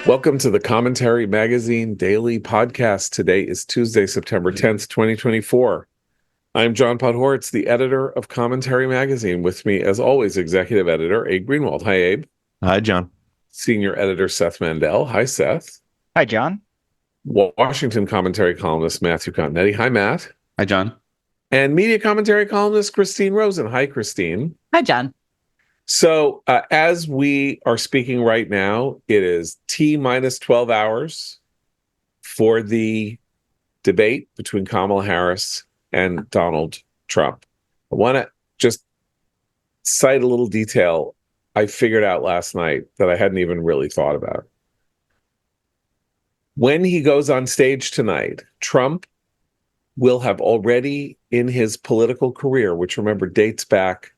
Welcome to the Commentary Magazine Daily Podcast. Today is Tuesday, September 10th, 2024. I'm John Podhoretz, the editor of Commentary Magazine. With me, as always, executive editor Abe Greenwald. Hi, Abe. Hi, John. Senior editor Seth Mandel. Hi, Seth. Hi, John. Washington commentary columnist Matthew Continetti. Hi, Matt. Hi, John. And media commentary columnist Christine Rosen. Hi, Christine. Hi, John. So as we are speaking right now, it is T-minus 12 hours for the debate between Kamala Harris and Donald Trump. I want to just cite a little detail I figured out last night that I hadn't even really thought about. When he goes on stage tonight, Trump will have already in his political career, which remember dates back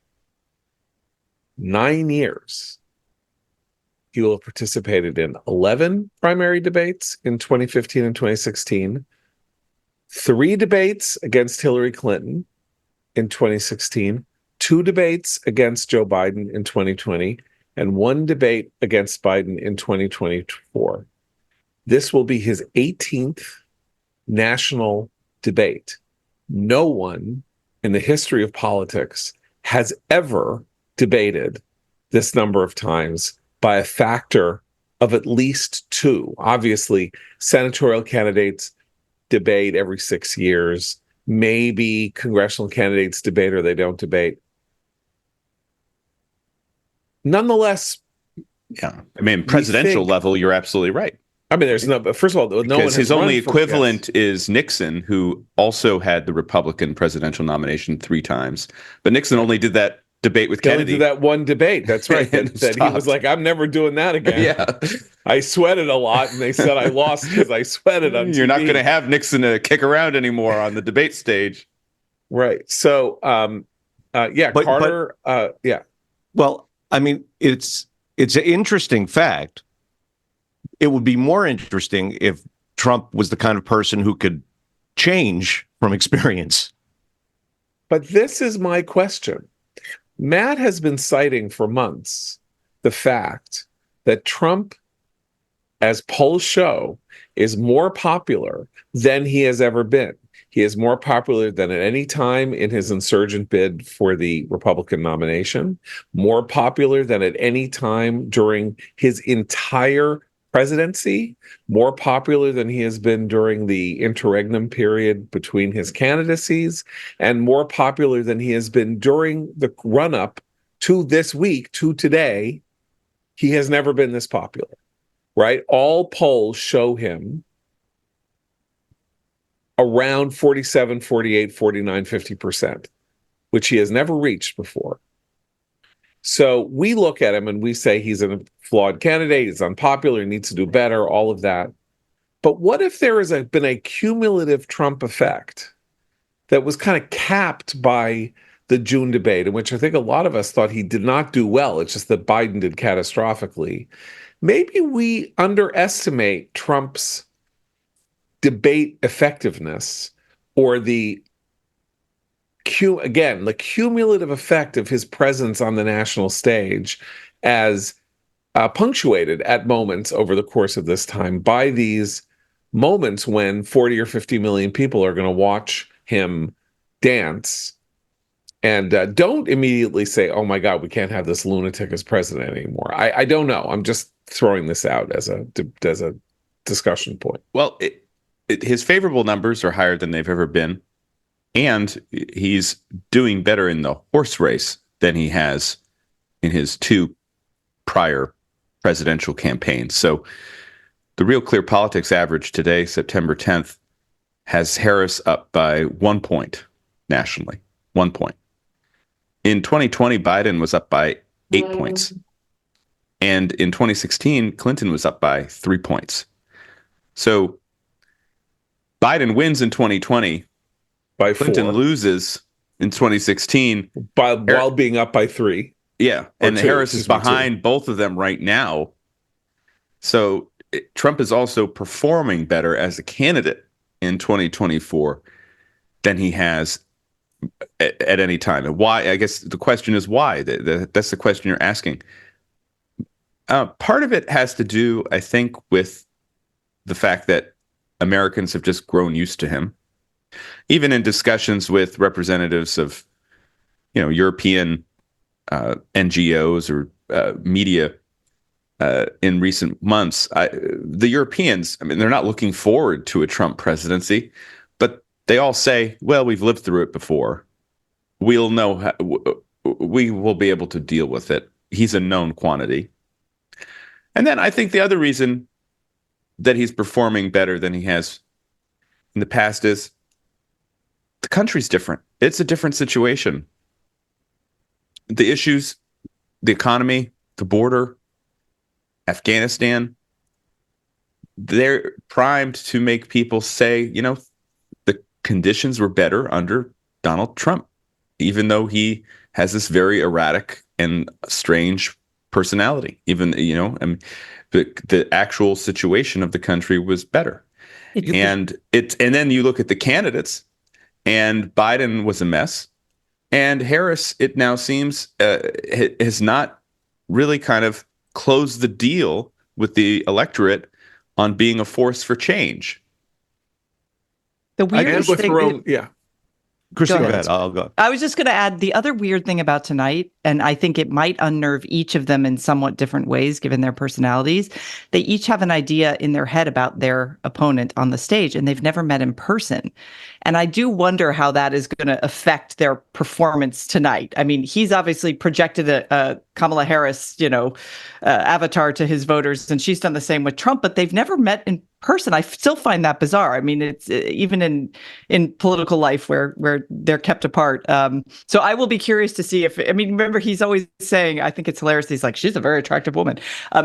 9 years, he will have participated in 11 primary debates in 2015 and 2016, 3 debates against Hillary Clinton in 2016, 2 debates against Joe Biden in 2020, and 1 debate against Biden in 2024. This will be his 18th national debate. No one in the history of politics has ever debated this number of times by a factor of at least 2. Obviously, senatorial candidates debate every 6 years. Maybe congressional candidates debate or they don't debate. Nonetheless, yeah, I mean, presidential level, you're absolutely right. I mean, there's no. First of all, no one has his only equivalent yes. is Nixon, who also had the Republican presidential nomination 3 times, but Nixon only did that debate with Kennedy. Only did that one debate. That's right. that he was like, I'm never doing that again. Yeah, I sweated a lot, and they said I lost because I sweated on TV. You're not going to have Nixon to kick around anymore on the debate stage, right? So, Carter. Yeah. Well, I mean, it's an interesting fact. It would be more interesting if Trump was the kind of person who could change from experience. But this is my question. Matt has been citing for months the fact that Trump, as polls show, is more popular than he has ever been. He is more popular than at any time in his insurgent bid for the Republican nomination, more popular than at any time during his entire presidency, more popular than he has been during the interregnum period between his candidacies, and more popular than he has been during the run-up to this week, to today. He has never been this popular, right? All polls show him around 47, 48, 49, 50%, which he has never reached before. So we look at him and we say he's a flawed candidate, he's unpopular, he needs to do better, all of that. But what if there has been a cumulative Trump effect that was kind of capped by the June debate, in which I think a lot of us thought he did not do well, it's just that Biden did catastrophically. Maybe we underestimate Trump's debate effectiveness, or the cumulative effect of his presence on the national stage, as punctuated at moments over the course of this time by these moments when 40 or 50 million people are going to watch him dance. And don't immediately say, oh my God, we can't have this lunatic as president anymore. I don't know. I'm just throwing this out as a discussion point. Well, his favorable numbers are higher than they've ever been. And he's doing better in the horse race than he has in his 2 prior presidential campaigns. So the Real Clear Politics average today, September 10th, has Harris up by 1 point nationally. 1 point. In 2020, Biden was up by 8 points. And in 2016, Clinton was up by 3 points. So Biden wins in 2020. By Clinton 4. Loses in 2016 while being up by 3. Yeah, and Harris is behind both of them right now. So Trump is also performing better as a candidate in 2024 than he has at any time. And why? I guess the question is why. That's the question you're asking. Part of it has to do, I think, with the fact that Americans have just grown used to him. Even in discussions with representatives of, European NGOs or media in recent months, the Europeans, I mean, they're not looking forward to a Trump presidency, but they all say, well, we've lived through it before. We'll know we will be able to deal with it. He's a known quantity. And then I think the other reason that he's performing better than he has in the past is the country's different. It's a different situation. The issues, the economy, the border, Afghanistan, they're primed to make people say, the conditions were better under Donald Trump, even though he has this very erratic and strange personality. Even, the actual situation of the country was better. And then you look at the candidates, and Biden was a mess, and Harris, it now seems, has not really kind of closed the deal with the electorate on being a force for change. The weirdest thing, Christine, go ahead. I'll go. I was just going to add the other weird thing about tonight, and I think it might unnerve each of them in somewhat different ways, given their personalities. They each have an idea in their head about their opponent on the stage, and they've never met in person. And I do wonder how that is going to affect their performance tonight. I mean, he's obviously projected a Kamala Harris, avatar to his voters, and she's done the same with Trump, but they've never met in person. I still find that bizarre. I mean, it's even in political life where they're kept apart. So I will be curious to see remember, he's always saying, I think it's hilarious. He's like, she's a very attractive woman.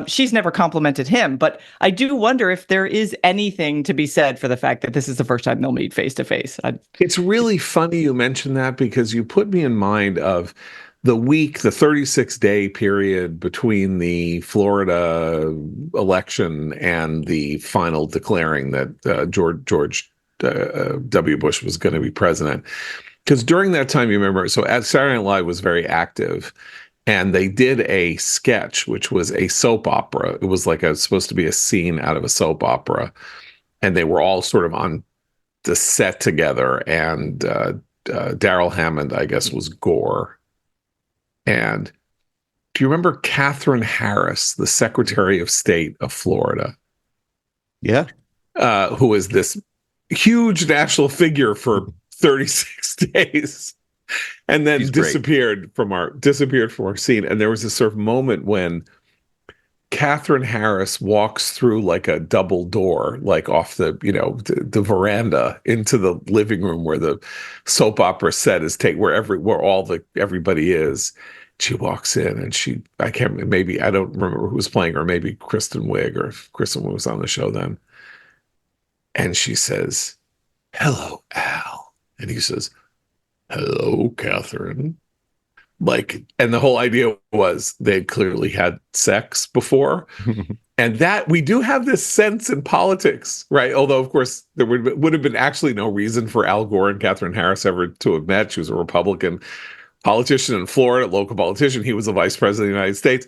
She's never complimented him, but I do wonder if there is anything to be said for the fact that this is the first time they'll meet face to face. It's really funny you mentioned that, because you put me in mind of the 36-day period between the Florida election and the final declaring that George W. Bush was going to be president. Because during that time, you remember, so Saturday Night Live was very active, and they did a sketch, which was a soap opera. It was like supposed to be a scene out of a soap opera, and they were all sort of on the set together, and Daryl Hammond, I guess, was Gore. And do you remember Katherine Harris, the Secretary of State of Florida? Yeah. Who was this huge national figure for 36 days and then disappeared from our scene. And there was this sort of moment when Katherine Harris walks through like a double door, like off the veranda into the living room where the soap opera set is where everybody is. She walks in, and I don't remember who was playing her, maybe Kristen Wiig, or if Kristen Wiig was on the show then. And she says, "Hello, Al." And he says, "Hello, Catherine." And the whole idea was they'd clearly had sex before. And that we do have this sense in politics, right? Although, of course, there would have been actually no reason for Al Gore and Katherine Harris ever to have met. She was a Republican politician in Florida, local politician. He was the vice president of the United States.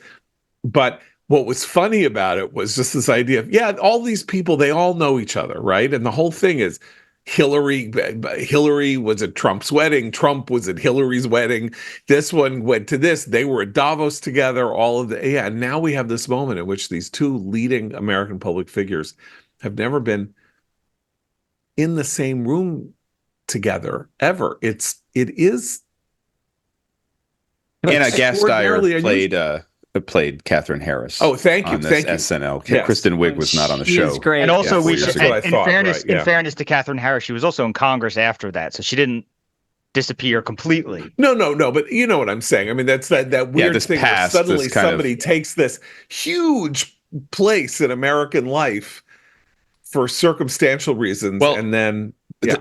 But what was funny about it was just this idea of, all these people, they all know each other, right? And the whole thing is, Hillary was at Trump's wedding. Trump was at Hillary's wedding. This one went to this. They were at Davos together. And now we have this moment in which these two leading American public figures have never been in the same room together ever. It is. Anna Gasteyer played Katherine Harris. Oh, thank you. SNL. Yes. Kristen Wiig was not on the show. She's great. And also, in fairness to Katherine Harris, she was also in Congress after that, so she didn't disappear completely. No, but you know what I'm saying. I mean, that's that weird thing where suddenly somebody takes this huge place in American life for circumstantial reasons, and then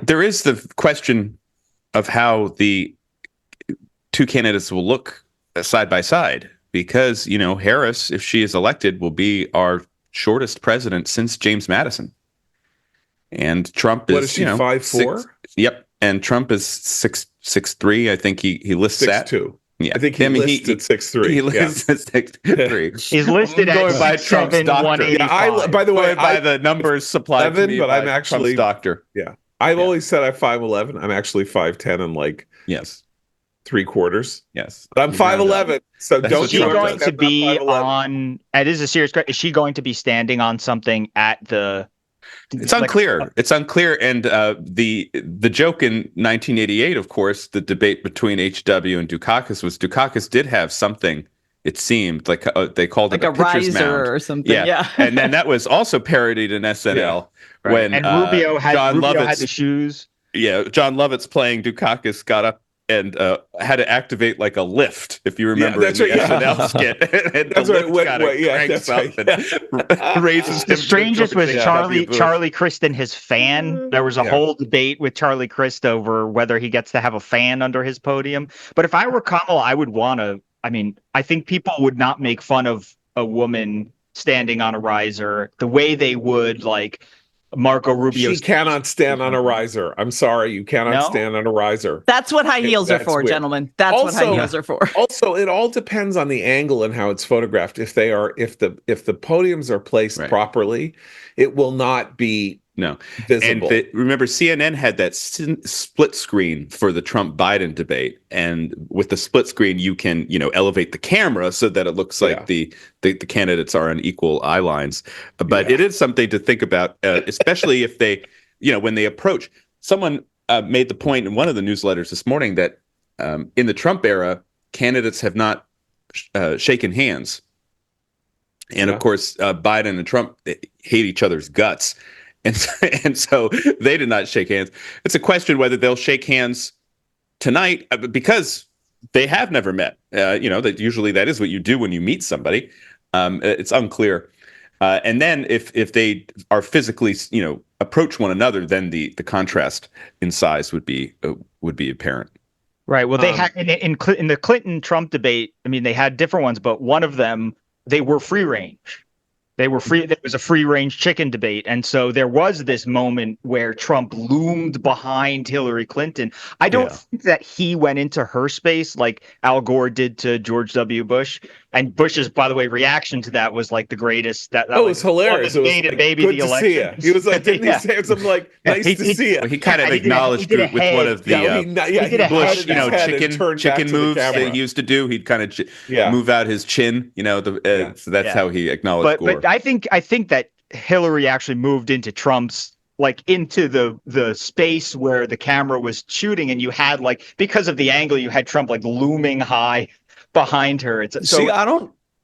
there is the question of how the two candidates will look side by side, because Harris, if she is elected, will be our shortest president since James Madison, and Trump is, what is she, 5'4"? Yep, and Trump is 6'3". I think he lists 6'2". Yeah, I think he lists at 6'3". He lists at 6'3". He's listed going at by Trump's 6'7", doctor. 185. Yeah, by the way, Going by the numbers supplied to 11, me but by I'm actually Trump's doctor. Yeah, I've Yeah. always said I'm 5'11". I'm actually 5'10" and like Yes, 3/4. yes. But I'm You've rounded up. 5'11", so That's don't what Is she you Trump going does. to understand? I'm be 5'11". on? And this is a serious question. Is she going to be standing on something at the? It's unclear. It's unclear. And the joke in 1988, of course, the debate between HW and Dukakis was Dukakis did have something. It seemed like they called like it a pitcher's riser mound or something. Yeah. and then that was also parodied in SNL when and Rubio had John Rubio Lovitz, had the shoes. Yeah, John Lovitz playing Dukakis got up and had to activate like a lift, if you remember, in the SNL skit. And That's the right. lift kind of cranks up and raises him. The strangest was Charlie Charlie Crist and his fan. There was a whole debate with Charlie Crist over whether he gets to have a fan under his podium. But if I were Kamala, I would want to. I mean, I think people would not make fun of a woman standing on a riser the way they would like Marco Rubio. She cannot stand on a riser. I'm sorry, you cannot stand on a riser. That's what high heels are for, weird. gentlemen. That's what high heels are for. Also, it all depends on the angle and how it's photographed. If the podiums are placed properly, it will not be visible. And remember, CNN had that split screen for the Trump-Biden debate, and with the split screen, you can elevate the camera so that it looks like the candidates are on equal eye lines. But it is something to think about, especially if they, when they approach. Someone made the point in one of the newsletters this morning that in the Trump era, candidates have not shaken hands, and of course, Biden and Trump hate each other's guts. And so they did not shake hands. It's a question whether they'll shake hands tonight because they have never met. That usually that is what you do when you meet somebody. It's unclear. And then if they are physically, approach one another, then the contrast in size would be apparent. Right. Well, they had in the Clinton-Trump debate. I mean, they had different ones, but one of them they were free range. They were free. There was a free range chicken debate. And so there was this moment where Trump loomed behind Hillary Clinton. I don't think that he went into her space like Al Gore did to George W. Bush. And Bush's, by the way, reaction to that was like the greatest. That it was hilarious. It was like, good to see you. He was like, didn't he say something like, nice to see you? Well, he kind of acknowledged it with one of the Bush, chicken moves that he used to do. He'd kind of move out his chin, so that's how he acknowledged Gore. But I think that Hillary actually moved into Trump's into the space where the camera was shooting, and you had because of the angle, you had Trump looming high behind her.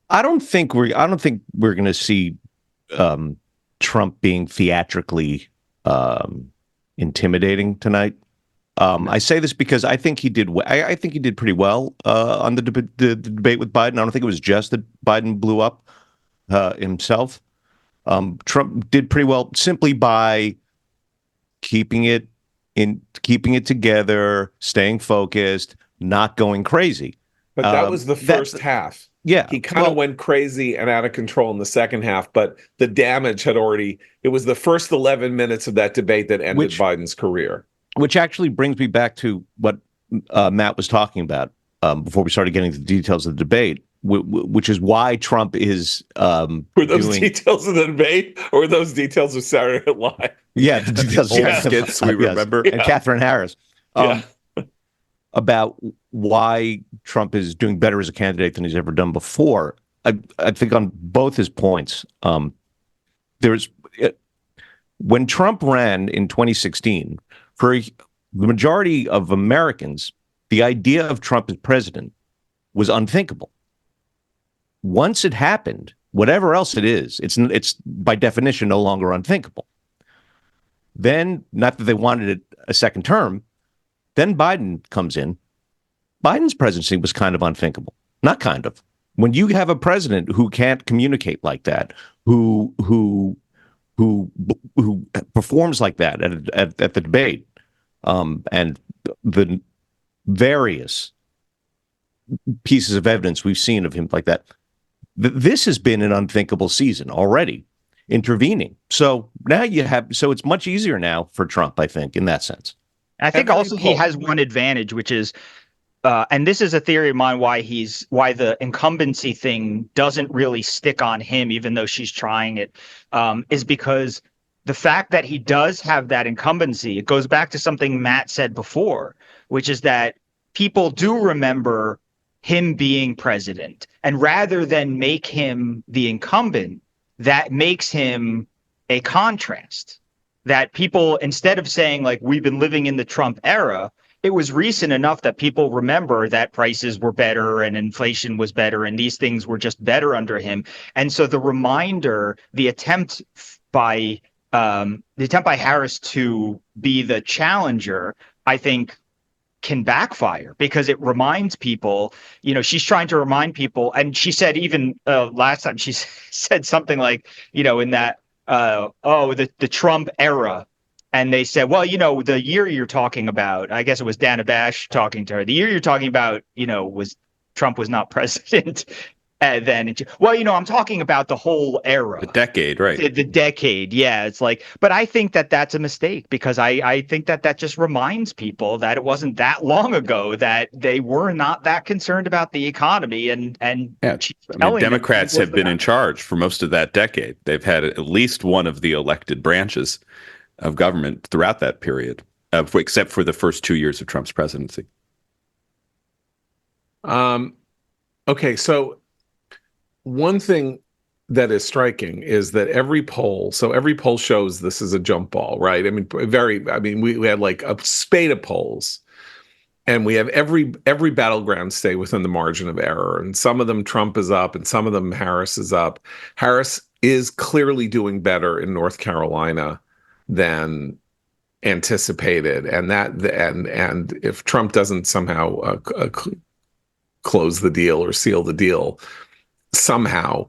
I don't think we're going to see Trump being theatrically intimidating tonight. I say this because I think he did. I think he did pretty well on the debate with Biden. I don't think it was just that Biden blew up himself. Trump did pretty well simply by keeping it together, staying focused, not going crazy. But that was the first half. Yeah. He kind of went crazy and out of control in the second half, but the damage had already, it was the first 11 minutes of that debate that ended Biden's career. Which actually brings me back to what Matt was talking about before we started getting to the details of the debate, which is why Trump is were those details of the debate or those details of Saturday Night Live? Yeah, the details of skits we remember. And Catherine Harris. About why Trump is doing better as a candidate than he's ever done before. I think on both his points, when Trump ran in 2016, for the majority of Americans, the idea of Trump as president was unthinkable. Once it happened, whatever else it is, it's by definition no longer unthinkable. Then, not that they wanted it a second term, then Biden comes in. Biden's presidency was kind of unthinkable. Not kind of. When you have a president who can't communicate like that, who performs like that at the debate, and the various pieces of evidence we've seen of him like that, this has been an unthinkable season already, intervening. So now it's much easier now for Trump, I think, in that sense. I think also he has one advantage, which is and this is a theory of mine why the incumbency thing doesn't really stick on him, even though she's trying it, is because the fact that he does have that incumbency, it goes back to something Matt said before, which is that people do remember him being president. And rather than make him the incumbent, that makes him a contrast. That people, instead of saying, like, we've been living in the Trump era, it was recent enough that people remember that prices were better and inflation was better and these things were just better under him. And so the reminder, the attempt by Harris to be the challenger, I think, can backfire because it reminds people, she's trying to remind people. And she said, even last time, she said something like, in that, the Trump era. And they said, well, the year you're talking about, I guess it was Dana Bash talking to her. The year you're talking about, was Trump was not president. Then, well, I'm talking about the whole era. The decade, right. The decade. Yeah. It's like, but I think that that's a mistake because I think that just reminds people that it wasn't that long ago that they were not that concerned about the economy. And yeah, Democrats have been in charge for most of that decade. They've had at least one of the elected branches of government throughout that period, except for the first 2 years of Trump's presidency. Okay, so one thing that is striking is that every poll shows this is a jump ball, right? I mean, we had like a spate of polls, and we have every battleground stay within the margin of error. And some of them Trump is up, and some of them Harris is up. Harris is clearly doing better in North Carolina than anticipated, and if Trump doesn't somehow close the deal or seal the deal somehow,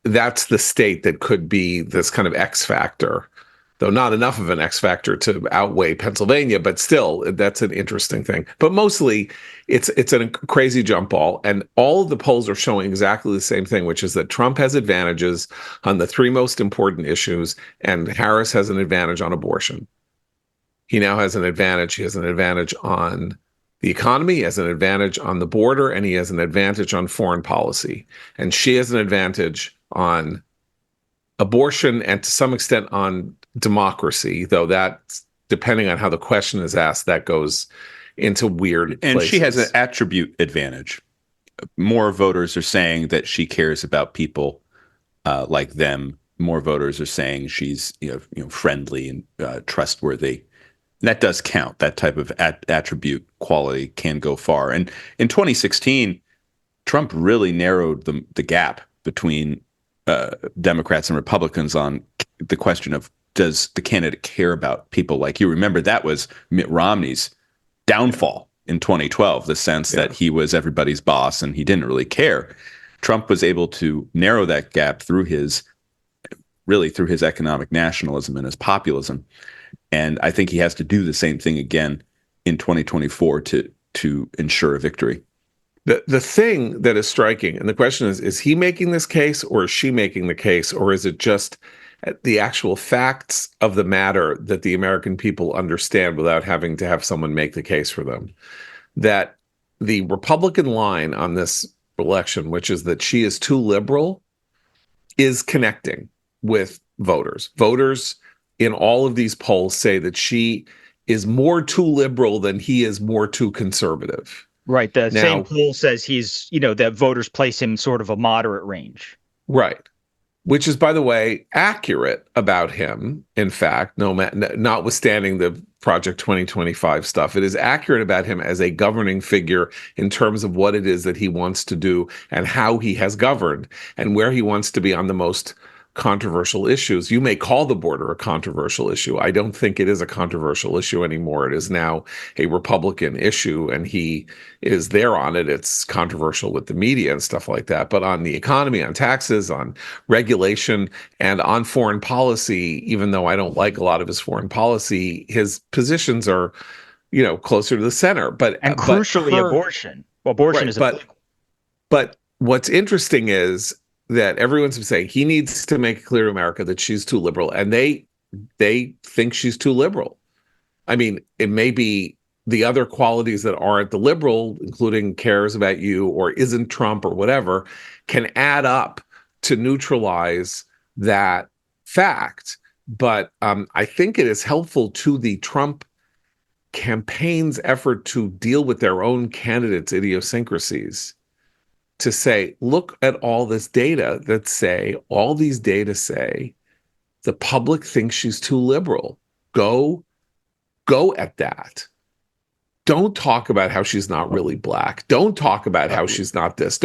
that's the state that could be this kind of X factor, though not enough of an X factor to outweigh Pennsylvania, but still, that's an interesting thing. But mostly, it's a crazy jump ball, and all of the polls are showing exactly the same thing, which is that Trump has advantages on the three most important issues, and Harris has an advantage on abortion. He now has an advantage. He has an advantage on the economy, he has an advantage on the border, and he has an advantage on foreign policy. And she has an advantage on abortion and to some extent on democracy, though that, depending on how the question is asked, that goes into weird and places. She has an attribute advantage. More voters are saying that she cares about people like them. More voters are saying she's friendly and trustworthy. That does count. That type of attribute quality can go far. And in 2016, Trump really narrowed the gap between Democrats and Republicans on the question of, does the candidate care about people like you? Remember, that was Mitt Romney's downfall in 2012, the sense that he was everybody's boss and he didn't really care. Trump was able to narrow that gap through his economic nationalism and his populism. And I think he has to do the same thing again in 2024 to ensure a victory. The thing that is striking, and the question is he making this case or is she making the case, or is it just the actual facts of the matter that the American people understand without having to have someone make the case for them? That the Republican line on this election, which is that she is too liberal, is connecting with voters. Voters in all of these polls say that she is more too liberal than he is more too conservative. Right. The same poll says he's, that voters place him sort of a moderate range. Right. Which is, by the way, accurate about him. In fact, notwithstanding the Project 2025 stuff, it is accurate about him as a governing figure in terms of what it is that he wants to do and how he has governed and where he wants to be on the most controversial issues. You may call the border a controversial issue. I don't think it is a controversial issue anymore. It is now a Republican issue, and he is there on it. It's controversial with the media and stuff like that. But on the economy, on taxes, on regulation, and on foreign policy, even though I don't like a lot of his foreign policy, his positions are, closer to the center. But crucially, abortion. Well, abortion right, is a but what's interesting is that everyone's been saying he needs to make it clear to America that she's too liberal, and they think she's too liberal. I mean, it may be the other qualities that aren't the liberal, including cares about you or isn't Trump or whatever, can add up to neutralize that fact. But I think it is helpful to the Trump campaign's effort to deal with their own candidates' idiosyncrasies to say, look at all this data that say, all these data say the public thinks she's too liberal. Go at that. Don't talk about how she's not really black. Don't talk about how she's not this.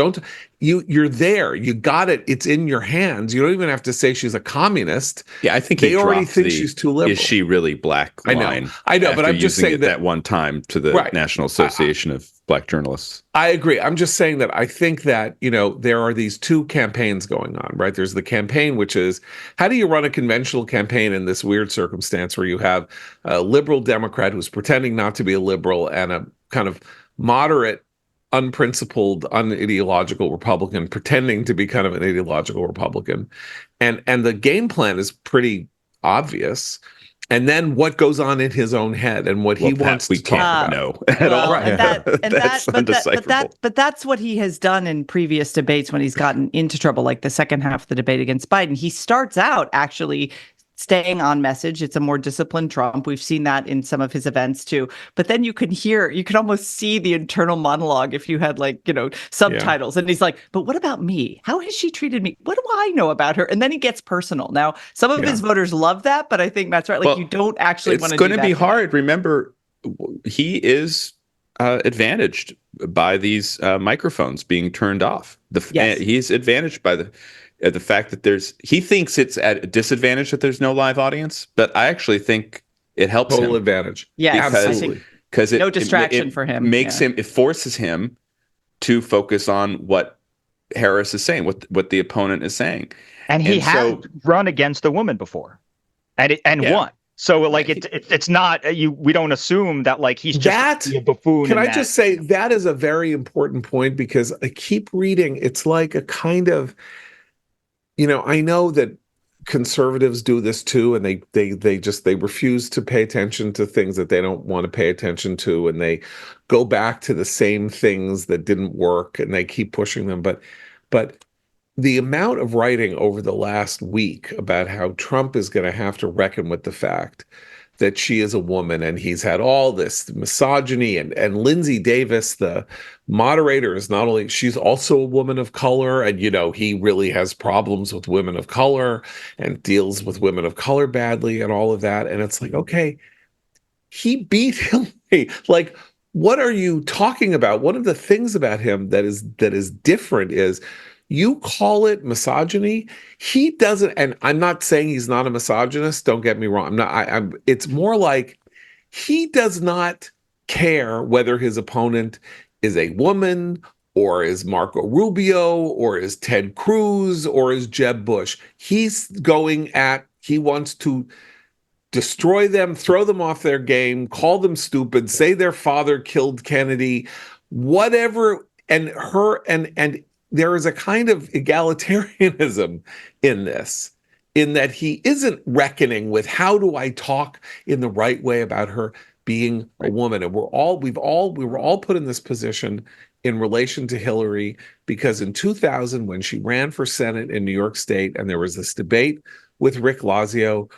You're there. You got it. It's in your hands. You don't even have to say she's a communist. Yeah, I think they he already dropped think she's too liberal. Is she really black line? I know, but I'm just using saying it that one time to the National Association of Black Journalists. I agree. I'm just saying that I think that, there are these two campaigns going on, right? There's the campaign, which is how do you run a conventional campaign in this weird circumstance where you have a liberal Democrat who's pretending not to be a liberal and a kind of moderate, unprincipled, unideological Republican pretending to be kind of an ideological Republican. And the game plan is pretty obvious. And then what goes on in his own head and what he wants to talk about. No, at all. That's undecipherable. But that's what he has done in previous debates when he's gotten into trouble, like the second half of the debate against Biden. He starts out actually staying on message. It's a more disciplined Trump. We've seen that in some of his events too. But then you can almost see the internal monologue if you had subtitles. Yeah. And he's like, but what about me? How has she treated me? What do I know about her? And then he gets personal. Now, some of his voters love that, but I think Matt's right. You don't actually want to do that. It's going to be hard. Remember, he is advantaged by these microphones being turned off. He's advantaged by the fact that he thinks it's at a disadvantage that there's no live audience, but I actually think it helps Total him. advantage. Yeah, absolutely. Because no distraction for him. It forces him to focus on what Harris is saying, what the opponent is saying. And he had run against a woman before and won. So it's not we don't assume that he's just a buffoon. Can I just say that is a very important point, because I keep reading, it's like a kind of, I know that conservatives do this too, and they refuse to pay attention to things that they don't want to pay attention to, and they go back to the same things that didn't work, and they keep pushing them. But the amount of writing over the last week about how Trump is going to have to reckon with the fact that she is a woman, and he's had all this misogyny, and Lindsay Davis, the moderator, is not only, she's also a woman of color, and he really has problems with women of color and deals with women of color badly and all of that. And it's like, okay, he beat Hillary. What are you talking about? One of the things about him that is different is, you call it misogyny. He doesn't, and I'm not saying he's not a misogynist. Don't get me wrong. I'm not. It's more like he does not care whether his opponent is a woman or is Marco Rubio or is Ted Cruz or is Jeb Bush. He wants to destroy them, throw them off their game, call them stupid, say their father killed Kennedy, whatever, and there is a kind of egalitarianism in this, in that he isn't reckoning with how do I talk in the right way about her being a woman. And we were all put in this position in relation to Hillary, because in 2000, when she ran for Senate in New York State, and there was this debate with Rick Lazio,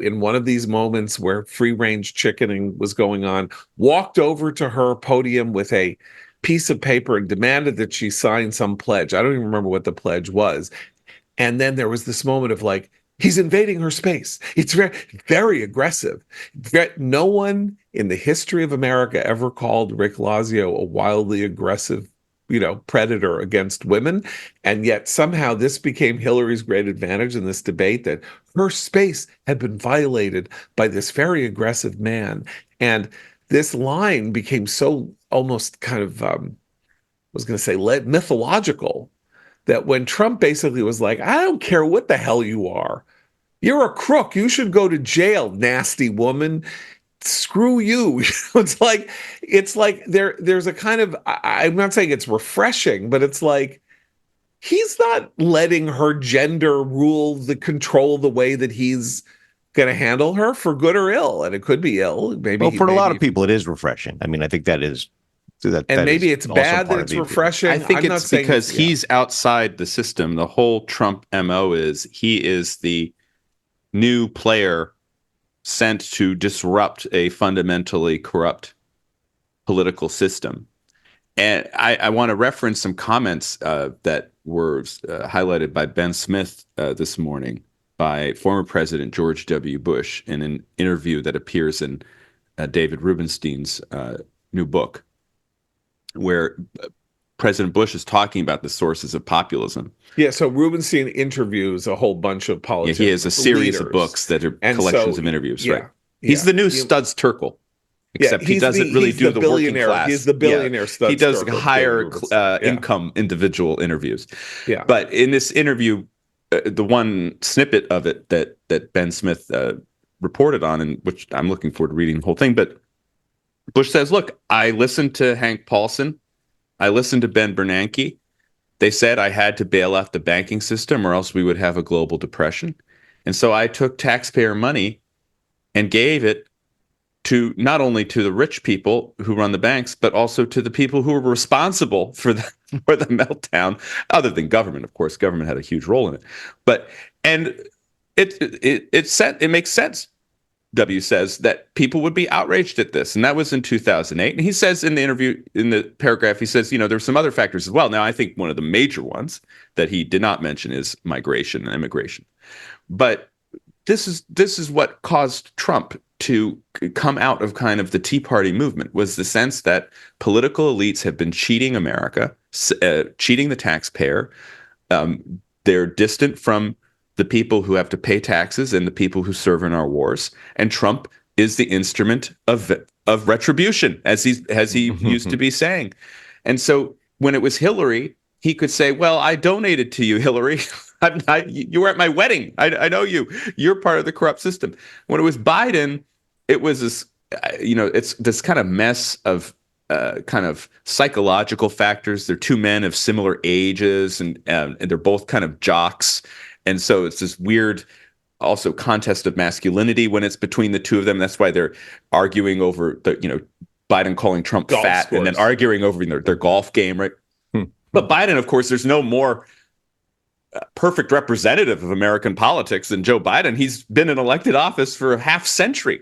in one of these moments where free-range chickening was going on, walked over to her podium with a piece of paper and demanded that she sign some pledge. I don't even remember what the pledge was. And then there was this moment of he's invading her space. It's very, very aggressive. No one in the history of America ever called Rick Lazio a wildly aggressive, predator against women. And yet somehow this became Hillary's great advantage in this debate, that her space had been violated by this very aggressive man. And this line became so almost kind of, I was going to say mythological, that when Trump basically was like, I don't care what the hell you are. You're a crook. You should go to jail, nasty woman. Screw you. It's like there's a kind of, I'm not saying it's refreshing, but it's like, he's not letting her gender control the way that he's going to handle her for good or ill, and it could be ill. Well, for a lot of people, it is refreshing. I mean, I think that is that. And that maybe is it's also bad that part of it's the appeal. refreshing. I think I'm not it's saying because he's outside the system. The whole Trump MO is he is the new player sent to disrupt a fundamentally corrupt political system. And I want to reference some comments that were highlighted by Ben Smith this morning by former President George W. Bush in an interview that appears in David Rubenstein's new book, where President Bush is talking about the sources of populism. Yeah, so Rubenstein interviews a whole bunch of politicians. Yeah, he has a series of books that are collections of interviews, right? He's the new Studs Terkel. Except he doesn't really do the working class. He's the billionaire Studs. He does Terkel, higher income individual interviews. Yeah. But in this interview, the one snippet of it that Ben Smith reported on, and which I'm looking forward to reading the whole thing, but Bush says, look, I listened to Hank Paulson. I listened to Ben Bernanke. They said I had to bail out the banking system or else we would have a global depression. And so I took taxpayer money and gave it to not only to the rich people who run the banks, but also to the people who were responsible for the meltdown, other than government. Of course, government had a huge role in it. But it makes sense, W says, that people would be outraged at this. And that was in 2008. And he says in the interview, in the paragraph, he says, there were some other factors as well. Now, I think one of the major ones that he did not mention is migration and immigration. But this is what caused Trump to come out of kind of the Tea Party movement, was the sense that political elites have been cheating America, cheating the taxpayer. They're distant from the people who have to pay taxes and the people who serve in our wars. And Trump is the instrument of retribution, as he used to be saying. And so when it was Hillary, he could say, well, I donated to you, Hillary. You were at my wedding. I know you. You're part of the corrupt system. When it was Biden, it was this, it's this kind of mess of kind of psychological factors. They're two men of similar ages, and they're both kind of jocks. And so it's this weird also contest of masculinity when it's between the two of them. That's why they're arguing over Biden calling Trump golf fat scores. And then arguing over their golf game, right? But Biden, of course, there's no more perfect representative of American politics than Joe Biden. He's been in elected office for a half century.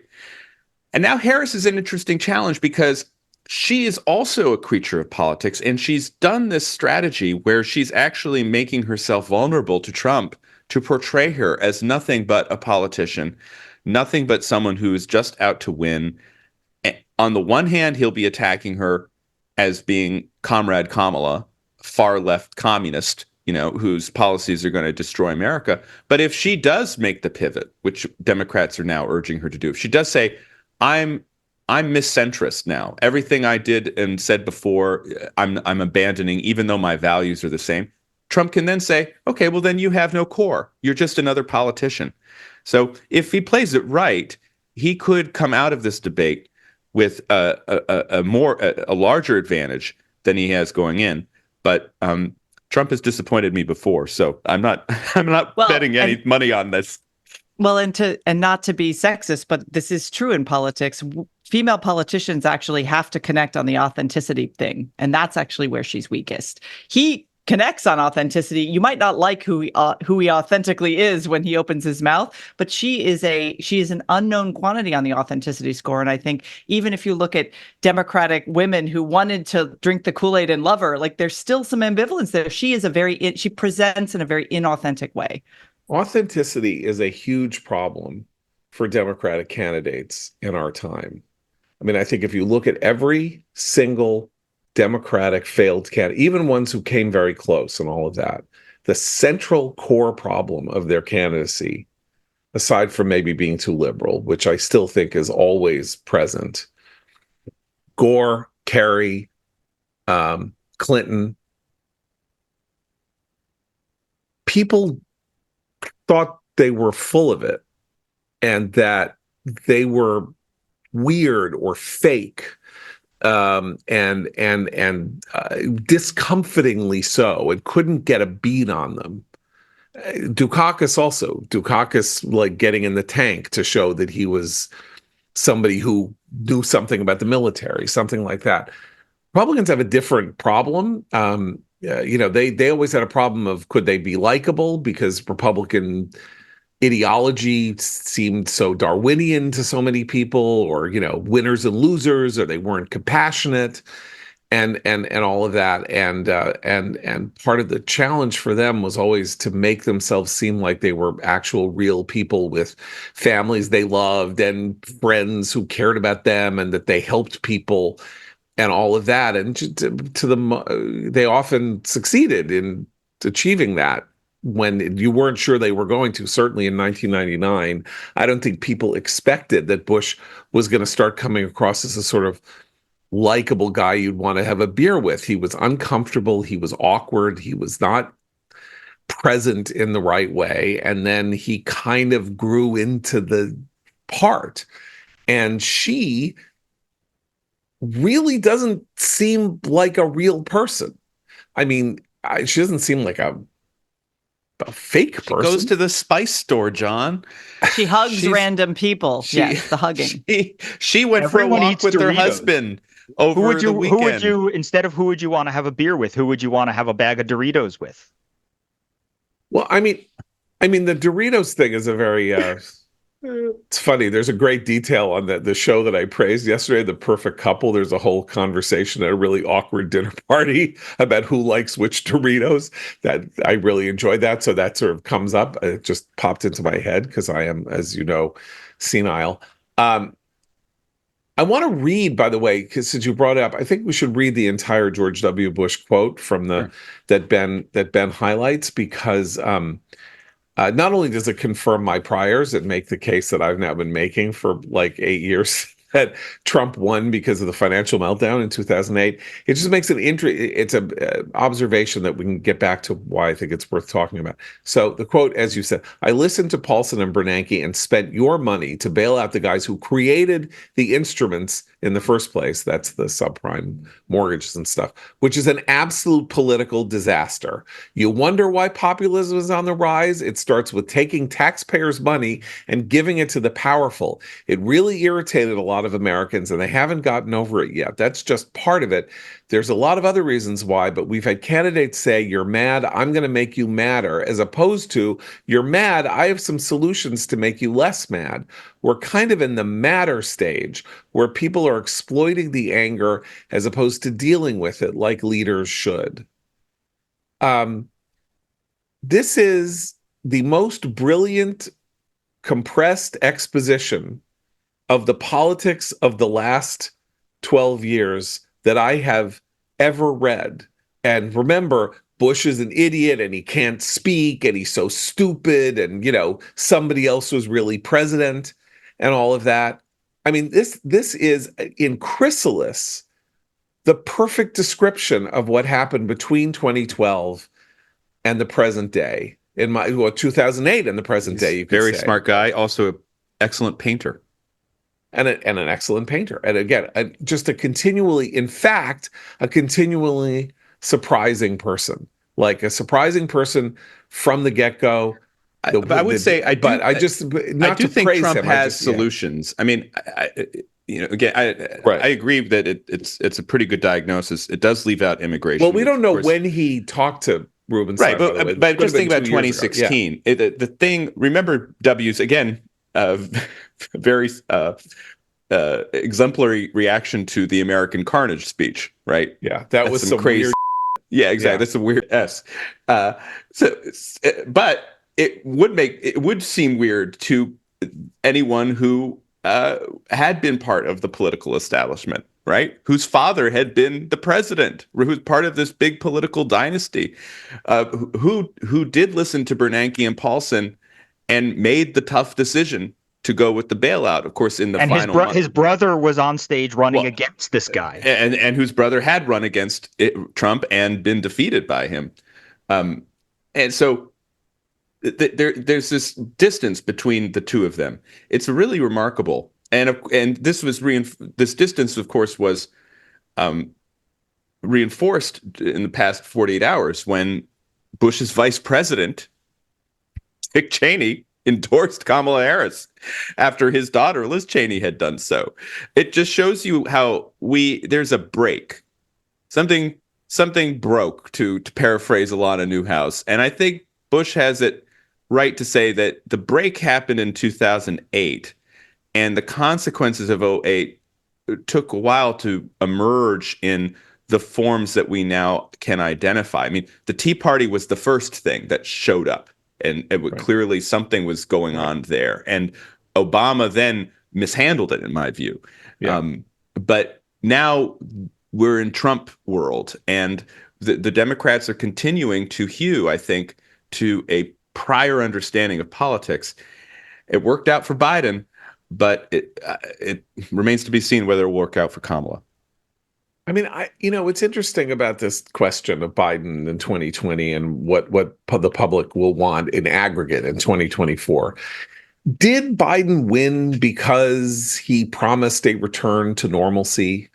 And now Harris is an interesting challenge because she is also a creature of politics, and she's done this strategy where she's actually making herself vulnerable to Trump to portray her as nothing but a politician, nothing but someone who is just out to win. On the one hand, he'll be attacking her as being Comrade Kamala, far left communist, whose policies are going to destroy America. But if she does make the pivot, which Democrats are now urging her to do, if she does say, I'm miscentrist now, everything I did and said before, I'm abandoning, even though my values are the same, Trump can then say, okay, well, then you have no core. You're just another politician. So if he plays it right, he could come out of this debate with a larger advantage than he has going in. But Trump has disappointed me before, so I'm not betting any money on this. Well, and not to be sexist, but this is true in politics. Female politicians actually have to connect on the authenticity thing, and that's actually where she's weakest. He connects on authenticity. You might not like who he authentically is when he opens his mouth, but she is an unknown quantity on the authenticity score. And I think even if you look at Democratic women who wanted to drink the Kool-Aid and love her, like there's still some ambivalence there. She presents in a very inauthentic way. Authenticity is a huge problem for Democratic candidates in our time. I mean, I think if you look at every single Democratic failed candidate, even ones who came very close and all of that, the central core problem of their candidacy, aside from maybe being too liberal, which I still think is always present, Gore, Kerry, Clinton, people thought they were full of it and that they were weird or fake, and discomfortingly so, and couldn't get a beat on them. Dukakis also. Dukakis like getting in the tank to show that he was somebody who knew something about the military, something like that. Republicans have a different problem. They always had a problem of could they be likable because Republican ideology seemed so Darwinian to so many people, or winners and losers, or they weren't compassionate, and all of that. And part of the challenge for them was always to make themselves seem like they were actual real people with families they loved and friends who cared about them and that they helped people and all of that. And to them, they often succeeded in achieving that when you weren't sure they were going to. Certainly in 1999, I don't think people expected that Bush was going to start coming across as a sort of likable guy you'd want to have a beer with. He was uncomfortable. He was awkward. He was not present in the right way. And then he kind of grew into the part. And she really doesn't seem like a real person. I mean, she doesn't seem like a fake person. She goes to the spice store, John. She hugs random people. Yes, the hugging. She went for a walk with her husband over the weekend. Who would you, instead of who would you want to have a beer with? Who would you want to have a bag of Doritos with? Well, I mean, the Doritos thing is a very it's funny. There's a great detail on the show that I praised yesterday, The Perfect Couple. There's a whole conversation at a really awkward dinner party about who likes which Doritos. That I really enjoyed that. So that sort of comes up. It just popped into my head because I am, as you know, senile. I want to read, by the way, because since you brought it up, I think we should read the entire George W. Bush quote from that Ben highlights, because not only does it confirm my priors and make the case that I've now been making for like 8 years that Trump won because of the financial meltdown in 2008, it just makes it's an observation that we can get back to why I think it's worth talking about. So the quote, as you said, I listened to Paulson and Bernanke and spent your money to bail out the guys who created the instruments in the first place. That's the subprime mortgages and stuff, which is an absolute political disaster. You wonder why populism is on the rise? It starts with taking taxpayers' money and giving it to the powerful. It really irritated a lot of Americans, and they haven't gotten over it yet. That's just part of it. There's a lot of other reasons why, but we've had candidates say, you're mad, I'm going to make you madder, as opposed to, you're mad, I have some solutions to make you less mad. We're kind of in the madder stage where people are exploiting the anger as opposed to dealing with it like leaders should. This is the most brilliant, compressed exposition of the politics of the last 12 years that I have ever read. And remember, Bush is an idiot and he can't speak and he's so stupid and, somebody else was really president and all of that. I mean, this is in chrysalis, the perfect description of what happened between 2012 and the present day. 2008 and the present day, you could very say. Smart guy, also an excellent painter. And an excellent painter. And again, just a continually surprising person. Like a surprising person from the get-go. I do think Trump has solutions. Yeah. I mean, I agree that it's a pretty good diagnosis. It does leave out immigration. Well, we don't know when he talked to Rubenstein. Right, but just think about 2016. Yeah. The thing, remember W's, again, very exemplary reaction to the American Carnage speech, right? Yeah, that was some crazy. Weird yeah, exactly. Yeah. That's a weird S. But it would seem weird to anyone who had been part of the political establishment, right? Whose father had been the president, who's part of this big political dynasty, who did listen to Bernanke and Paulson and made the tough decision to go with the bailout, of course, in the final month. His brother was on stage running against this guy. And whose brother had run against Trump and been defeated by him. And so there's this distance between the two of them. It's really remarkable. And this was this distance, of course, was reinforced in the past 48 hours when Bush's vice president Dick Cheney endorsed Kamala Harris after his daughter Liz Cheney had done so. It just shows you how there's a break. Something broke, to paraphrase Alana Newhouse. And I think Bush has it right to say that the break happened in 2008, and the consequences of '08 took a while to emerge in the forms that we now can identify. I mean, the Tea Party was the first thing that showed up, and clearly something was going on there. And Obama then mishandled it, in my view. Yeah. But now we're in Trump world, and the Democrats are continuing to hew, I think, to a prior understanding of politics. It worked out for Biden, but it remains to be seen whether it will work out for Kamala. I mean, what's interesting about this question of Biden in 2020 and what the public will want in aggregate in 2024. Did Biden win because he promised a return to normalcy?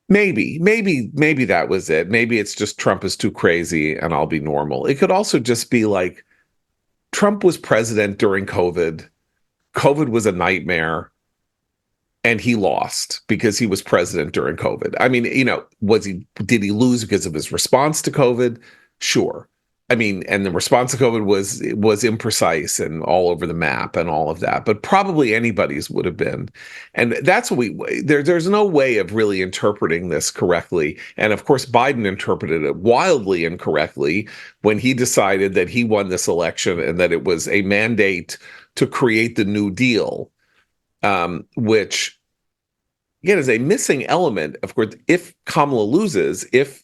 Maybe that was it. Maybe it's just Trump is too crazy and I'll be normal. It could also just be like Trump was president during COVID. COVID was a nightmare. And he lost because he was president during COVID. I mean, did he lose because of his response to COVID? Sure. I mean, and the response to COVID was imprecise and all over the map and all of that, but probably anybody's would have been. And that's what there's no way of really interpreting this correctly. And of course, Biden interpreted it wildly incorrectly when he decided that he won this election and that it was a mandate to create the New Deal. Which, again, is a missing element. Of course, if Kamala loses, if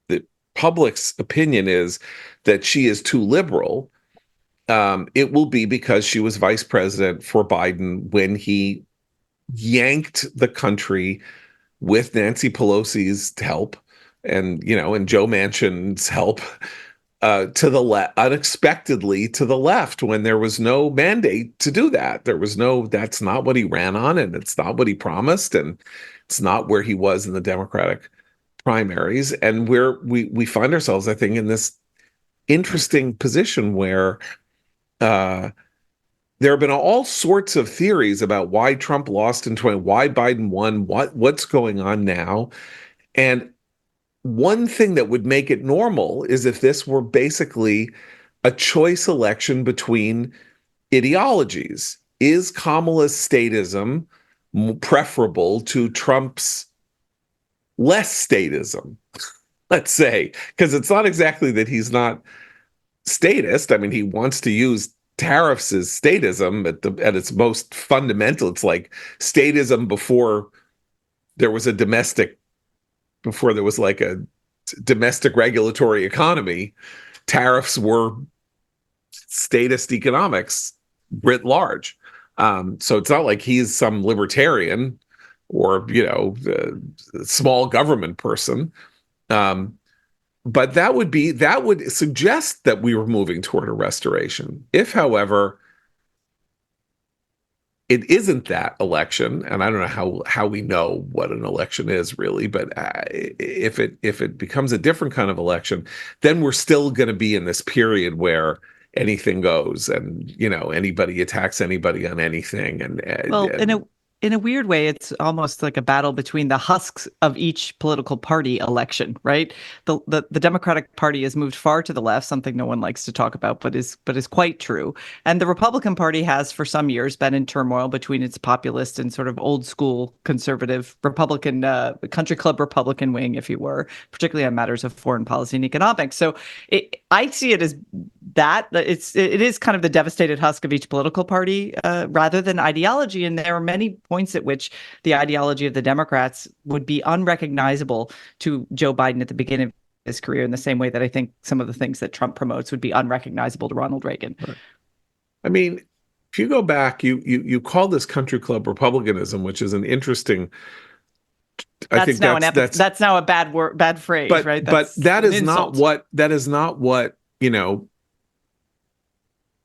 the public's opinion is that she is too liberal, it will be because she was vice president for Biden when he yanked the country with Nancy Pelosi's help and Joe Manchin's help to the unexpectedly to the left when there was no mandate to do that. That's not what he ran on, and it's not what he promised, and it's not where he was in the Democratic primaries. And we find ourselves, I think, in this interesting position where there have been all sorts of theories about why Trump lost in 2020, why Biden won, what's going on now. And one thing that would make it normal is if this were basically a choice election between ideologies. Is Kamala's statism preferable to Trump's less statism, let's say? Because it's not exactly that he's not statist. I mean, he wants to use tariffs as statism at its most fundamental. It's like statism before there was like a domestic regulatory economy. Tariffs were statist economics writ large. So it's not like he's some libertarian or, small government person. But that would suggest that we were moving toward a restoration. If, however, it isn't that election, and I don't know how we know what an election is really, but if it becomes a different kind of election, then we're still going to be in this period where anything goes, and anybody attacks anybody on anything, in a weird way, it's almost like a battle between the husks of each political party election, right? The Democratic Party has moved far to the left, something no one likes to talk about, but is quite true. And the Republican Party has, for some years, been in turmoil between its populist and sort of old school conservative Republican, country club Republican wing, if you were, particularly on matters of foreign policy and economics. So I see it as that it is kind of the devastated husk of each political party rather than ideology. And there are many points at which the ideology of the Democrats would be unrecognizable to Joe Biden at the beginning of his career, in the same way that I think some of the things that Trump promotes would be unrecognizable to Ronald Reagan. Right. I mean, if you go back, you call this country club republicanism, which is an interesting. That's now a bad phrase, right? But that is not what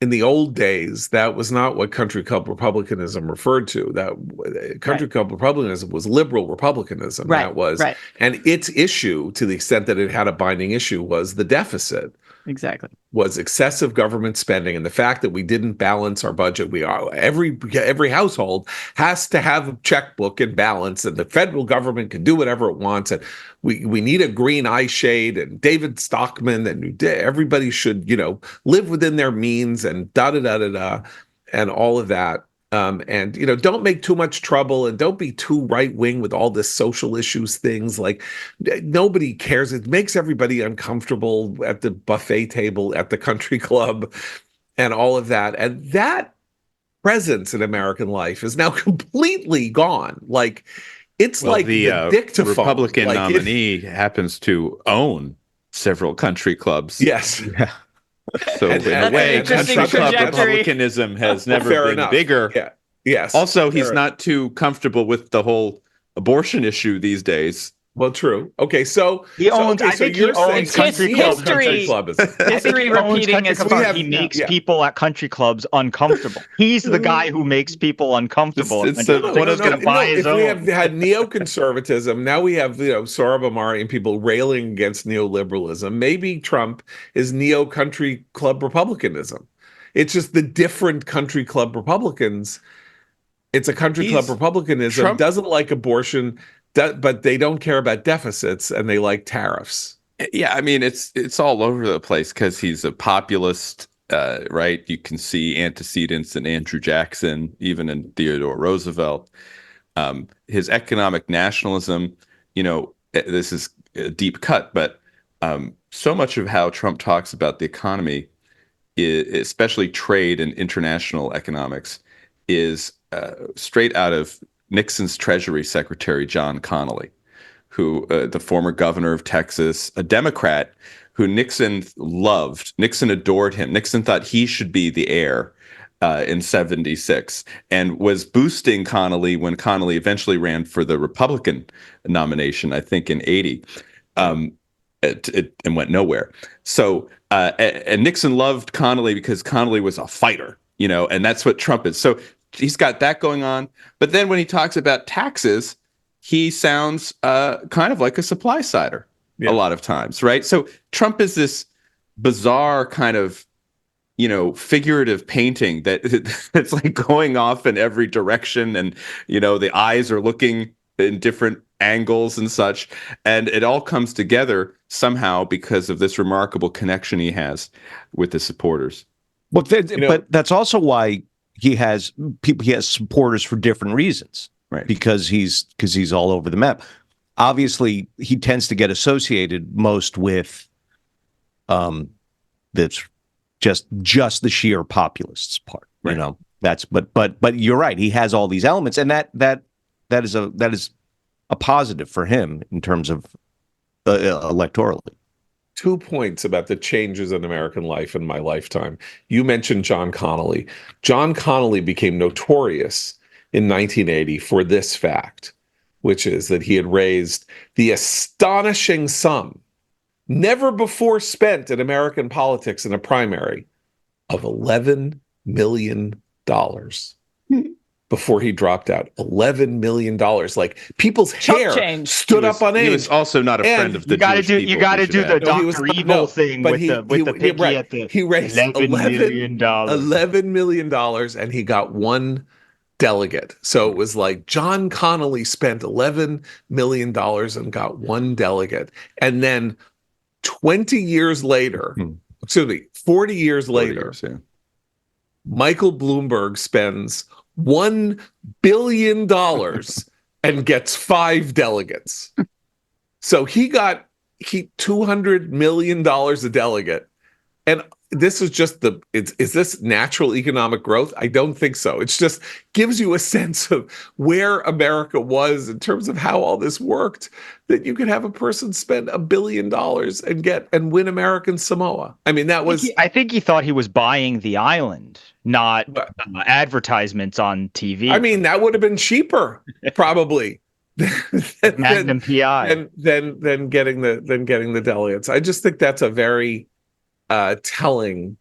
in the old days, that was not what country club republicanism referred to. That country club republicanism was liberal republicanism. Right. That was, and its issue, to the extent that it had a binding issue, was the deficit. Exactly. was excessive government spending, and the fact that we didn't balance our budget. We are every household has to have a checkbook and balance, and the federal government can do whatever it wants. And we need a green eye shade and David Stockman, and everybody should live within their means, and da da da da da, and all of that. And don't make too much trouble, and don't be too right wing with all this social issues things. Like, nobody cares. It makes everybody uncomfortable at the buffet table at the country club, and all of that. And that presence in American life is now completely gone. Like, it's like the dictaphone. Republican like nominee happens to own several country clubs. Yes. Yeah. So in a way, country club trajectory. Republicanism has never Fair been enough. bigger. Yeah. Yes. Also, he's Fair not too comfortable with the whole abortion issue these days. Well, true. Okay, so He owns. I think he owns country clubs. history. Club is History repeating itself. He makes people at country clubs uncomfortable. He's the guy who makes people uncomfortable. It's and one of going to buy his if own. we have had neoconservatism, now we have Sohrab Ahmari and people railing against neoliberalism. Maybe Trump is neo-country club republicanism. It's just the different country club Republicans. It's a country club republicanism. Trump doesn't like abortion, but they don't care about deficits, and they like tariffs. Yeah, I mean it's all over the place because he's a populist, right? You can see antecedents in Andrew Jackson, even in Theodore Roosevelt. His economic nationalism, this is a deep cut, but so much of how Trump talks about the economy, especially trade and international economics, is straight out of Nixon's Treasury Secretary, John Connally, who the former governor of Texas, a Democrat who Nixon loved. Nixon adored him. Nixon thought he should be the heir in 76, and was boosting Connally when Connally eventually ran for the Republican nomination, I think in 80, and went nowhere. So, and Nixon loved Connally because Connally was a fighter, and that's what Trump is. So he's got that going on. But then when he talks about taxes, he sounds kind of like a supply sider a lot of times, right? So Trump is this bizarre kind of, figurative painting that's like going off in every direction, and the eyes are looking in different angles and such, and it all comes together somehow because of this remarkable connection he has with the supporters. Well, but that's also why he has people. He has supporters for different reasons, right? Because he's all over the map. Obviously, he tends to get associated most with that's just the sheer populists part. Right. That's but you're right. He has all these elements, and that is a positive for him in terms of electorally. 2 points about the changes in American life in my lifetime. You mentioned John Connally. John Connally became notorious in 1980 for this fact, which is that he had raised the astonishing sum, never before spent in American politics in a primary, of $11 million before he dropped out. $11 million. Like, people's hair stood up on end. He was also not a friend of the Jewish people. You got to do the Dr. Evil thing with the piggy right. at the He raised $11 million. $11 million, and he got one delegate. So it was like John Connally spent $11 million and got one delegate. And then 20 years later, 40 years later, Michael Bloomberg spends $1 billion and gets 5 delegates. So he got $200 million a delegate. And this is just is this natural economic growth? I don't think so. It's just gives you a sense of where America was in terms of how all this worked, that you could have a person spend $1 billion and win American Samoa. I mean, that was. I think he thought he was buying the island, not advertisements on TV. I mean, that would have been cheaper, probably. Magnum PI. Than getting the delegates. I just think that's a very telling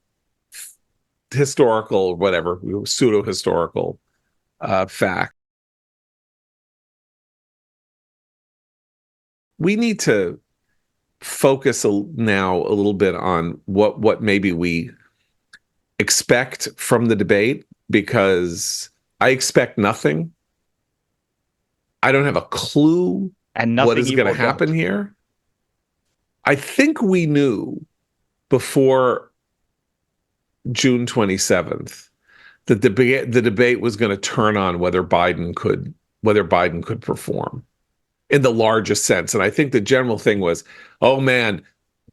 historical, whatever, pseudo-historical fact. We need to focus now a little bit on what maybe we expect from the debate, because I expect nothing. I don't have a clue And nothing what is you going to will happen get. here. I think we knew before June 27th that the debate was going to turn on whether Biden could perform in the largest sense. And I think the general thing was, oh man,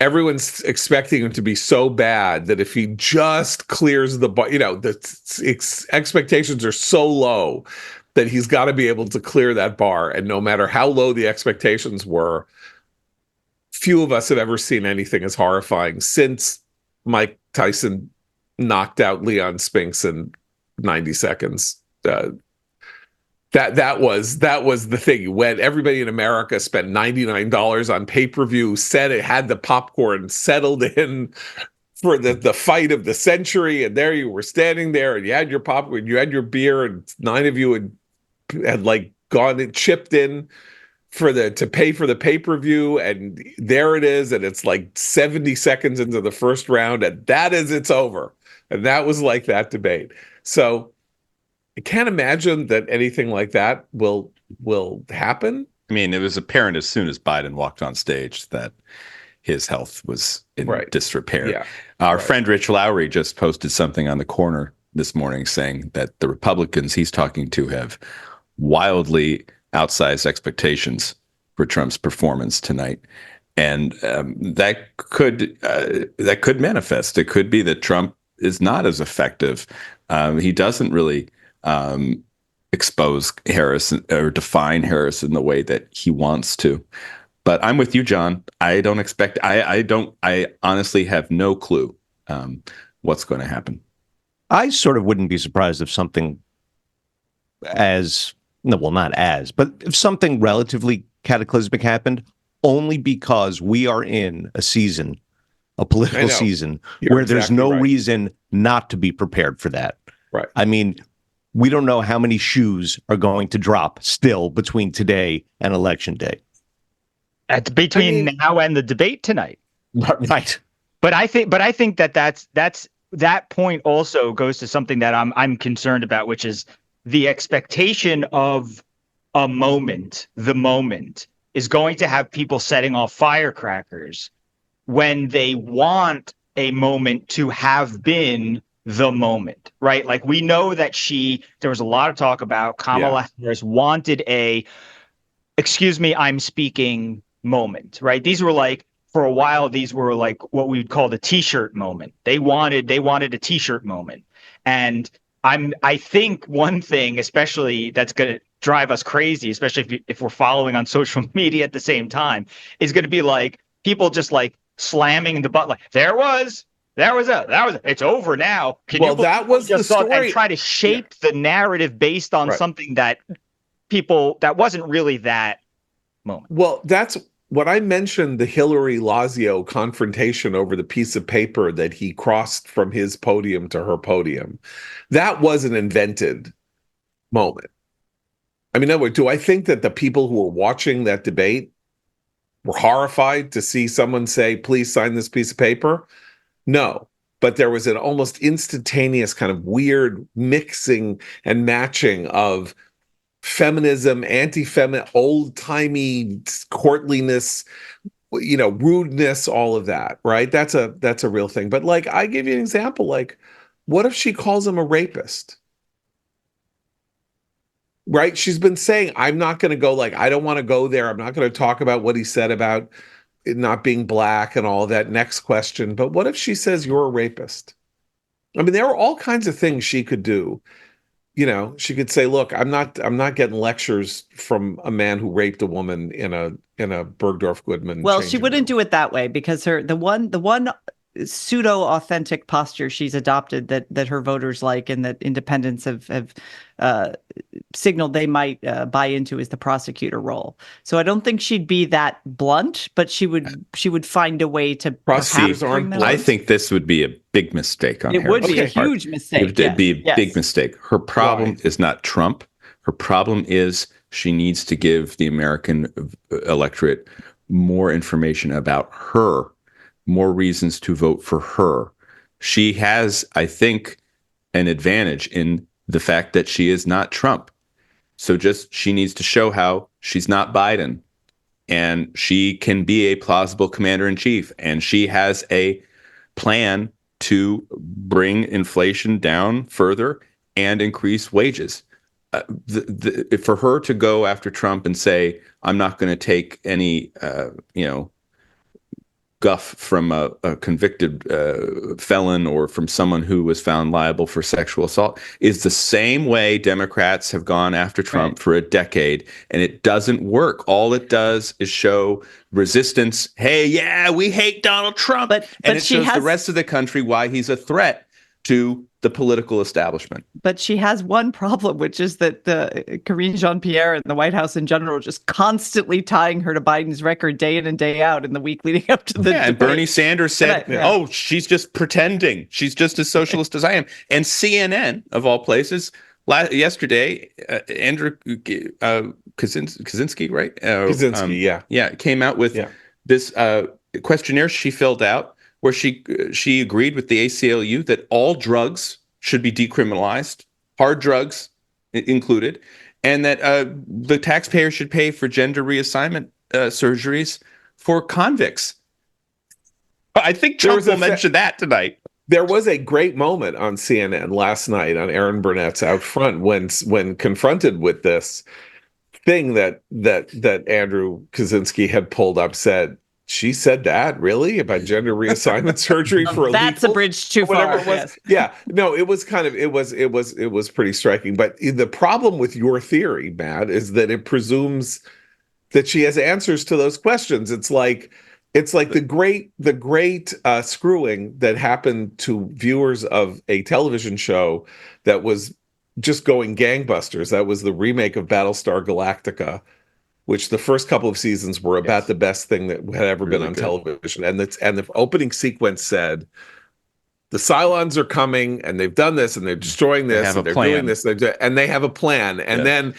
everyone's expecting him to be so bad that if he just clears the bar, the expectations are so low that he's got to be able to clear that bar. And no matter how low the expectations were, few of us have ever seen anything as horrifying since Mike Tyson knocked out Leon Spinks in 90 seconds. That was the thing. When everybody in America spent $99 on pay-per-view, said it had the popcorn settled in for the fight of the century, and there you were standing there, and you had your popcorn, you had your beer, and 9 of you had like gone and chipped in to pay for the pay-per-view, and there it is, and it's like 70 seconds into the first round, and it's over. And that was like that debate. So I can't imagine that anything like that will happen. I mean, it was apparent as soon as Biden walked on stage that his health was in disrepair. Yeah. Our friend Rich Lowry just posted something on the corner this morning saying that the Republicans he's talking to have wildly outsized expectations for Trump's performance tonight. And that could manifest. It could be that Trump is not as effective. He doesn't really expose Harris or define Harris in the way that he wants to. But I'm with you, John. I don't expect. I honestly have no clue what's going to happen. I sort of wouldn't be surprised if something but if something relatively cataclysmic happened, only because we are in a political season where there's no reason not to be prepared for that. Right. I mean, we don't know how many shoes are going to drop still between today and Election Day. Between now and the debate tonight. Right. But I think that point also goes to something that I'm concerned about, which is the expectation of a moment. The moment is going to have people setting off firecrackers when they want a moment to have been the moment, right? Like, we know that there was a lot of talk about Kamala Harris wanted excuse me, I'm speaking moment, right? These were like, for a while, these were like what we would call the t-shirt moment. They wanted a t-shirt moment. And I think one thing, especially that's going to drive us crazy, especially if we're following on social media at the same time, is going to be like people just like slamming the butt, like there was it's over now. That was the story. And try to shape the narrative based on something that wasn't really that moment. Well, that's what I mentioned, the Hillary-Lazio confrontation over the piece of paper that he crossed from his podium to her podium. That was an invented moment. I mean, in other words, do I think that the people who were watching that debate were horrified to see someone say, please sign this piece of paper? No. But there was an almost instantaneous kind of weird mixing and matching of feminism, anti-feminine, old-timey courtliness, rudeness, all of that, right? That's a real thing. But like, I give you an example, like, what if she calls him a rapist? Right? She's been saying, I'm not going to go, like, I don't want to go there. I'm not going to talk about what he said about it not being black and all of that. Next question. But what if she says you're a rapist? I mean, there are all kinds of things she could do. She could say, look, I'm not getting lectures from a man who raped a woman in a Bergdorf Goodman. Well, she wouldn't do it that way, because the one pseudo authentic posture she's adopted that her voters like, and that independents have signaled they might buy into, is the prosecutor role. So I don't think she'd be that blunt, but she would find a way to. Prosecutors aren't blunt. I think this would be a big mistake on It Harris' would be a huge mistake. It'd be a big mistake. Her problem is not Trump. Her problem is she needs to give the American electorate more information about her, more reasons to vote for her. She has, I think, an advantage in the fact that she is not Trump. So just she needs to show how she's not Biden, and she can be a plausible commander in chief, and she has a plan to bring inflation down further and increase wages. For her to go after Trump and say, I'm not going to take any, guff from a convicted felon or from someone who was found liable for sexual assault, is the same way Democrats have gone after Trump for a decade, and it doesn't work. All it does is show resistance. Hey, yeah, we hate Donald Trump, and it shows the rest of the country why he's a threat to the political establishment. But she has one problem, which is that Karine Jean-Pierre and the White House in general are just constantly tying her to Biden's record day in and day out in the week leading up to the debate. And Bernie Sanders said, oh, she's just pretending. She's just as socialist as I am. And CNN, of all places, yesterday, Andrew Kaczynski, right? Kaczynski, yeah, came out with this questionnaire she filled out, where she agreed with the ACLU that all drugs should be decriminalized, hard drugs included, and that the taxpayer should pay for gender reassignment surgeries for convicts. I think Trump will mention that tonight. There was a great moment on CNN last night on Aaron Burnett's Out Front when confronted with this thing that Andrew Kaczynski had pulled up, said, she said that really about gender reassignment surgery for illegal? That's a bridge too far. It was. Yeah, no, it was kind of it was pretty striking. But the problem with your theory, Matt, is that it presumes that she has answers to those questions. It's like the great screwing that happened to viewers of a television show that was just going gangbusters. That was the remake of Battlestar Galactica, which the first couple of seasons were about the best thing that had ever been on television. And the opening sequence said, the Cylons are coming, and they've done this, and they're destroying this, and they're doing this, and they have a plan. And then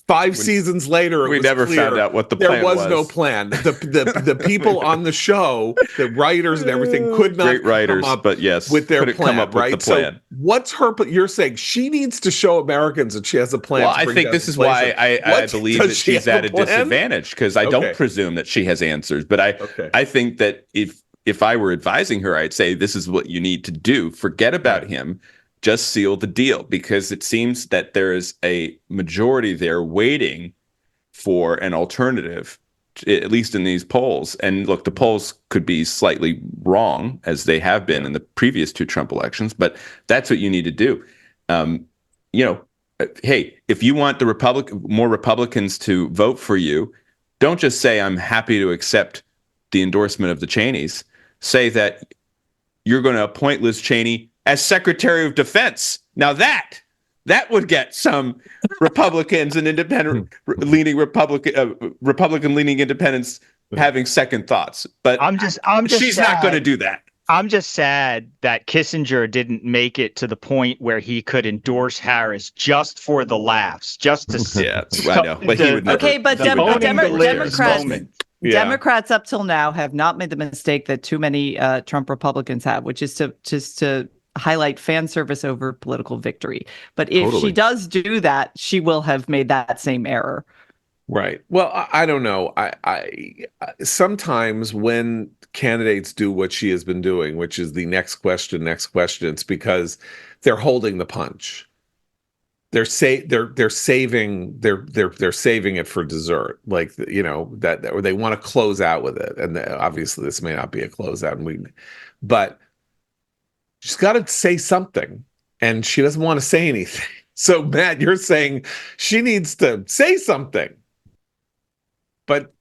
5 seasons later, we never found out what the plan was. There was no plan. The people on the show, the writers and everything, could not come up with their plan. Right? So what's her? You're saying she needs to show Americans that she has a plan. Well, I think this is why I believe that she's at a disadvantage, because I don't presume that she has answers. But I think that if I were advising her, I'd say this is what you need to do. Forget about him. Just seal the deal, because it seems that there is a majority there waiting for an alternative, at least in these polls. And look, the polls could be slightly wrong, as they have been in the previous 2 Trump elections, but that's what you need to do. Hey, if you want more Republicans to vote for you, don't just say, I'm happy to accept the endorsement of the Cheneys. Say that you're going to appoint Liz Cheney as Secretary of Defense. Now that would get some Republicans and Republican-leaning independents having second thoughts. But she's not going to do that. I'm just sad that Kissinger didn't make it to the point where he could endorse Harris just for the laughs, just to. I know. But he would never. Okay, but Democrats up till now have not made the mistake that too many Trump Republicans have, which is to highlight fan service over political victory. But if she does do that, she will have made that same error. Right. Well, I don't know. I sometimes when candidates do what she has been doing, which is the next question, it's because they're holding the punch. They're saving it for dessert, like, that, or they want to close out with it. And obviously this may not be a closeout, but she's got to say something, and she doesn't want to say anything. So, Matt, you're saying she needs to say something, but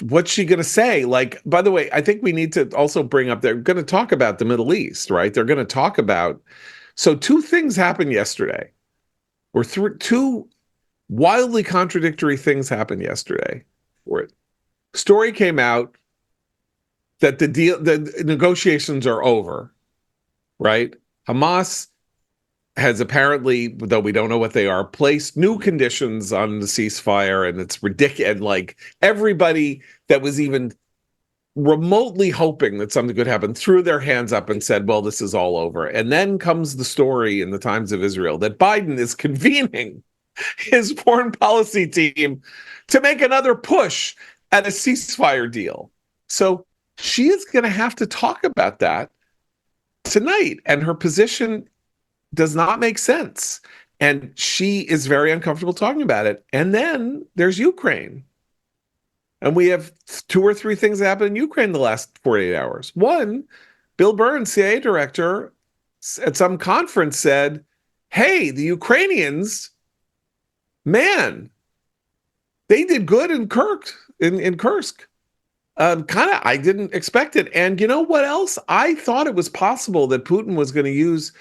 what's she going to say? Like, by the way, I think we need to also bring up, they're going to talk about the Middle East, right? They're going to talk about. So 2 things happened yesterday, or 2 wildly contradictory things happened yesterday. Where story came out that the negotiations are over, right? Hamas has apparently, though we don't know what they are, placed new conditions on the ceasefire, and it's ridiculous. And like everybody that was even remotely hoping that something could happen threw their hands up and said, well, this is all over. And then comes the story in the Times of Israel that Biden is convening his foreign policy team to make another push at a ceasefire deal. So she is going to have to talk about that tonight, and her position does not make sense. And she is very uncomfortable talking about it. And then there's Ukraine. And we have 2 or 3 things that happened in Ukraine the last 48 hours. One, Bill Burns, CIA director, at some conference said, hey, the Ukrainians, man, they did good in Kursk. I didn't expect it. And you know what else? I thought it was possible that Putin was going to use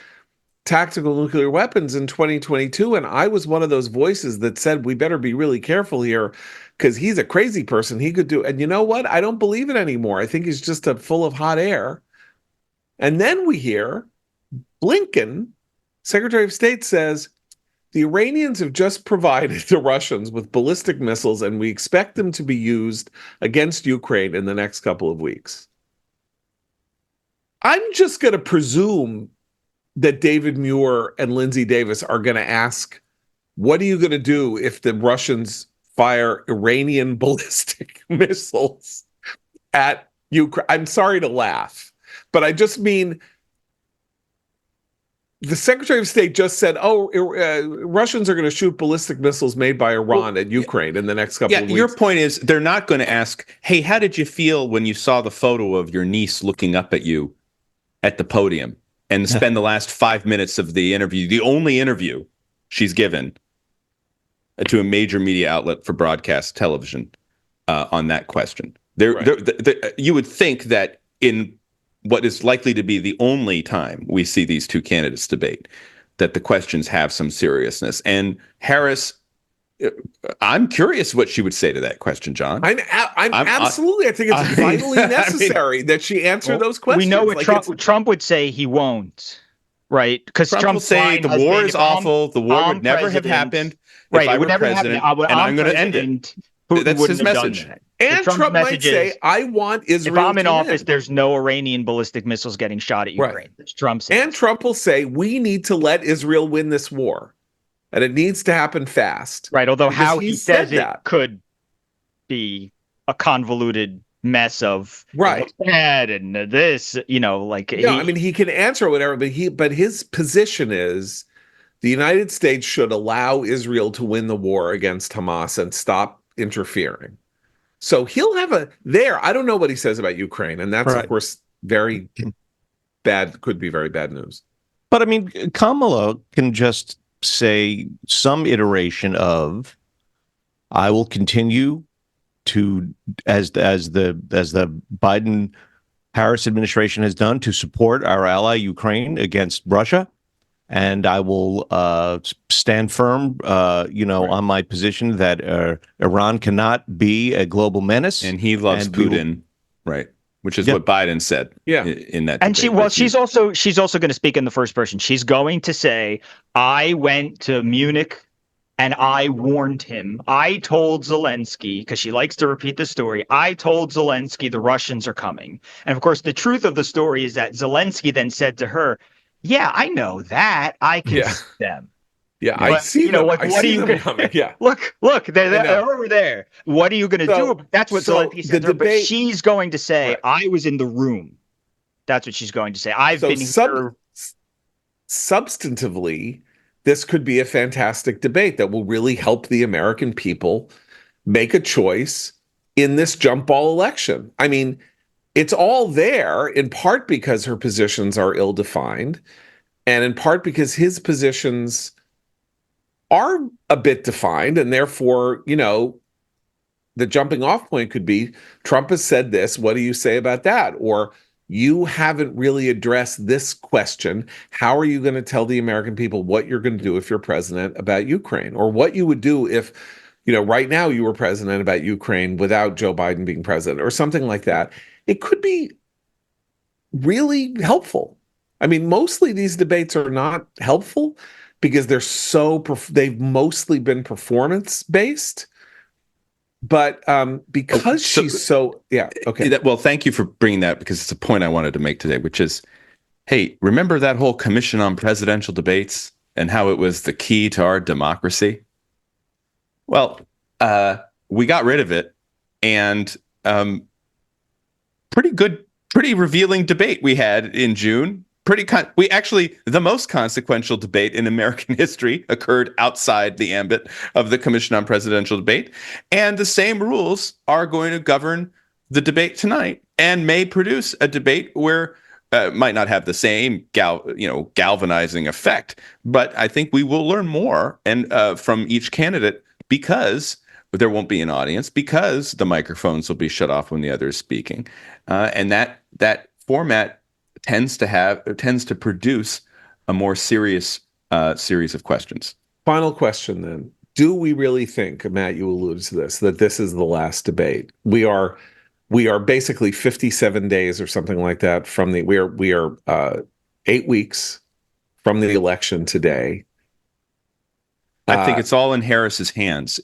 tactical nuclear weapons in 2022. And I was one of those voices that said, we better be really careful here because he's a crazy person. He could do, and you know what? I don't believe it anymore. I think he's just full of hot air. And then we hear Blinken, Secretary of State, says, the Iranians have just provided the Russians with ballistic missiles, and we expect them to be used against Ukraine in the next couple of weeks. I'm just going to presume that David Muir and Lindsay Davis are going to ask, what are you going to do if the Russians fire Iranian ballistic missiles at Ukraine? I'm sorry to laugh, but I just mean the Secretary of State just said, Russians are going to shoot ballistic missiles made by Iran at Ukraine in the next couple of weeks. Your point is they're not going to ask, hey, how did you feel when you saw the photo of your niece looking up at you at the podium, and spend the last 5 minutes of the interview, the only interview she's given to a major media outlet for broadcast television, on that question. You would think that in what is likely to be the only time we see these two candidates debate, that the questions have some seriousness. And Harris, I'm curious what she would say to that question, John. I'm absolutely. I think it's vitally necessary that she answer those questions. We know what Trump would say he won't, right? Because Trump will say the war is awful. The war would never have happened. Right, it would never happen. And I'm going to end it. That's his message. And Trump might say, I want Israel. If I'm in office, there's no Iranian ballistic missiles getting shot at Ukraine. That's Trump says. And Trump will say, we need to let Israel win this war. And it needs to happen fast. Right, although how he says it could be a convoluted mess of bad and this, I mean, he can answer whatever, but his position is the United States should allow Israel to win the war against Hamas and stop interfering. So he'll have I don't know what he says about Ukraine, and that's of course very bad, could be very bad news. But I mean, Kamala can just say some iteration of, I will continue to, as the Biden Harris administration has done, to support our ally Ukraine against Russia, and I will stand firm, on my position that Iran cannot be a global menace. And he loves Putin, right? Which is what Biden said. In that. And debate. she's also going to speak in the first person. She's going to say, I went to Munich and I warned him. I told Zelensky, because she likes to repeat the story, I told Zelensky the Russians are coming. And of course, the truth of the story is that Zelensky then said to her, yeah, I know that. I can see them. Yeah, I see them. What are you going to do? Yeah. Look, they're over there. What are you going to do? That's what Zelensky said to her, but she's going to say, I was in the room. That's what she's going to say. I've been here. Substantively, this could be a fantastic debate that will really help the American people make a choice in this jump ball election. I mean, it's all there in part because her positions are ill-defined, and in part because his positions are a bit defined, and therefore, the jumping off point could be, Trump has said this, what do you say about that? Or you haven't really addressed this question. How are you going to tell the American people what you're going to do if you're president about Ukraine? Or what you would do if, right now you were president about Ukraine without Joe Biden being president, or something like that. It could be really helpful. I mean, mostly these debates are not helpful because they've mostly been performance based. But because okay. Well, thank you for bringing that, because it's a point I wanted to make today, which is, hey, remember that whole commission on presidential debates and how it was the key to our democracy? Well, we got rid of it, and pretty revealing debate we had in June. The most consequential debate in American history occurred outside the ambit of the Commission on Presidential Debate, and the same rules are going to govern the debate tonight, and may produce a debate where might not have the same galvanizing effect, but I think we will learn more and from each candidate, because there won't be an audience, because the microphones will be shut off when the other is speaking, and that format tends to produce a more serious series of questions. Final question then. Do we really think, Matt, you alluded to this, that this is the last debate? We are basically 57 days or something like that from we are 8 weeks from the election today. I think it's all in Harris's hands.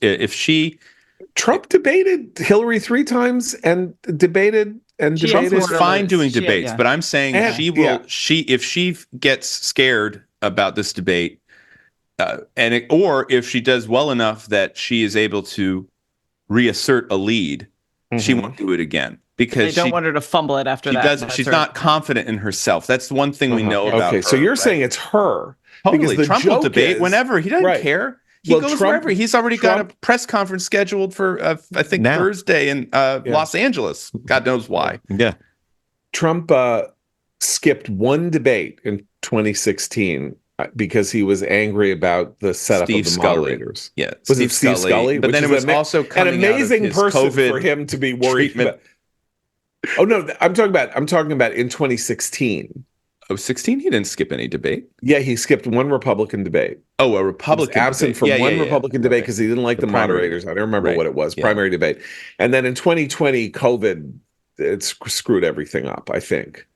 Trump debated Hillary 3 times and debated. Trump was fine doing debates, but I'm saying if she gets scared about this debate, or if she does well enough that she is able to reassert a lead, she won't do it again, because they don't want her to fumble it after that. She's not confident in herself. That's the one thing we know about her. Okay, so you're saying it's her. Totally. Trump will debate whenever. He doesn't care. He goes wherever. He's already got a press conference scheduled for, I think, Thursday in Los Angeles. God knows why. Yeah. Trump skipped one debate in 2016 because he was angry about the setup of the moderators. Yeah. Was it Steve Scully? But then it was also an amazing person COVID for him to be worried about. Oh, no, I'm talking about in 2016. Oh, 16? He didn't skip any debate. Yeah, he skipped one Republican debate. Oh, a Republican debate. Absent from one Republican debate because he didn't like the moderators. Debate. I don't remember what it was. Primary debate. And then in 2020, COVID, it screwed everything up, I think.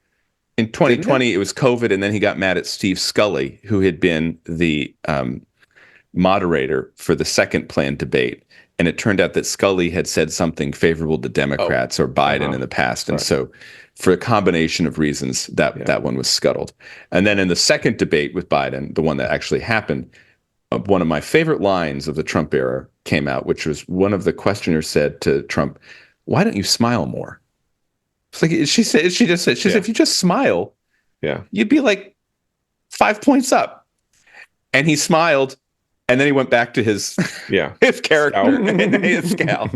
In 2020, it was COVID, and then he got mad at Steve Scully, who had been the moderator for the second planned debate. And it turned out that Scully had said something favorable to Democrats or Biden in the past. And so for a combination of reasons, that one was scuttled. And then in the second debate with Biden, the one that actually happened, one of my favorite lines of the Trump era came out, which was one of the questioners said to Trump, "Why don't you smile more?" It's like she said, if you just smile, you'd be like 5 points up. And he smiled, and then he went back to his character and his scowl.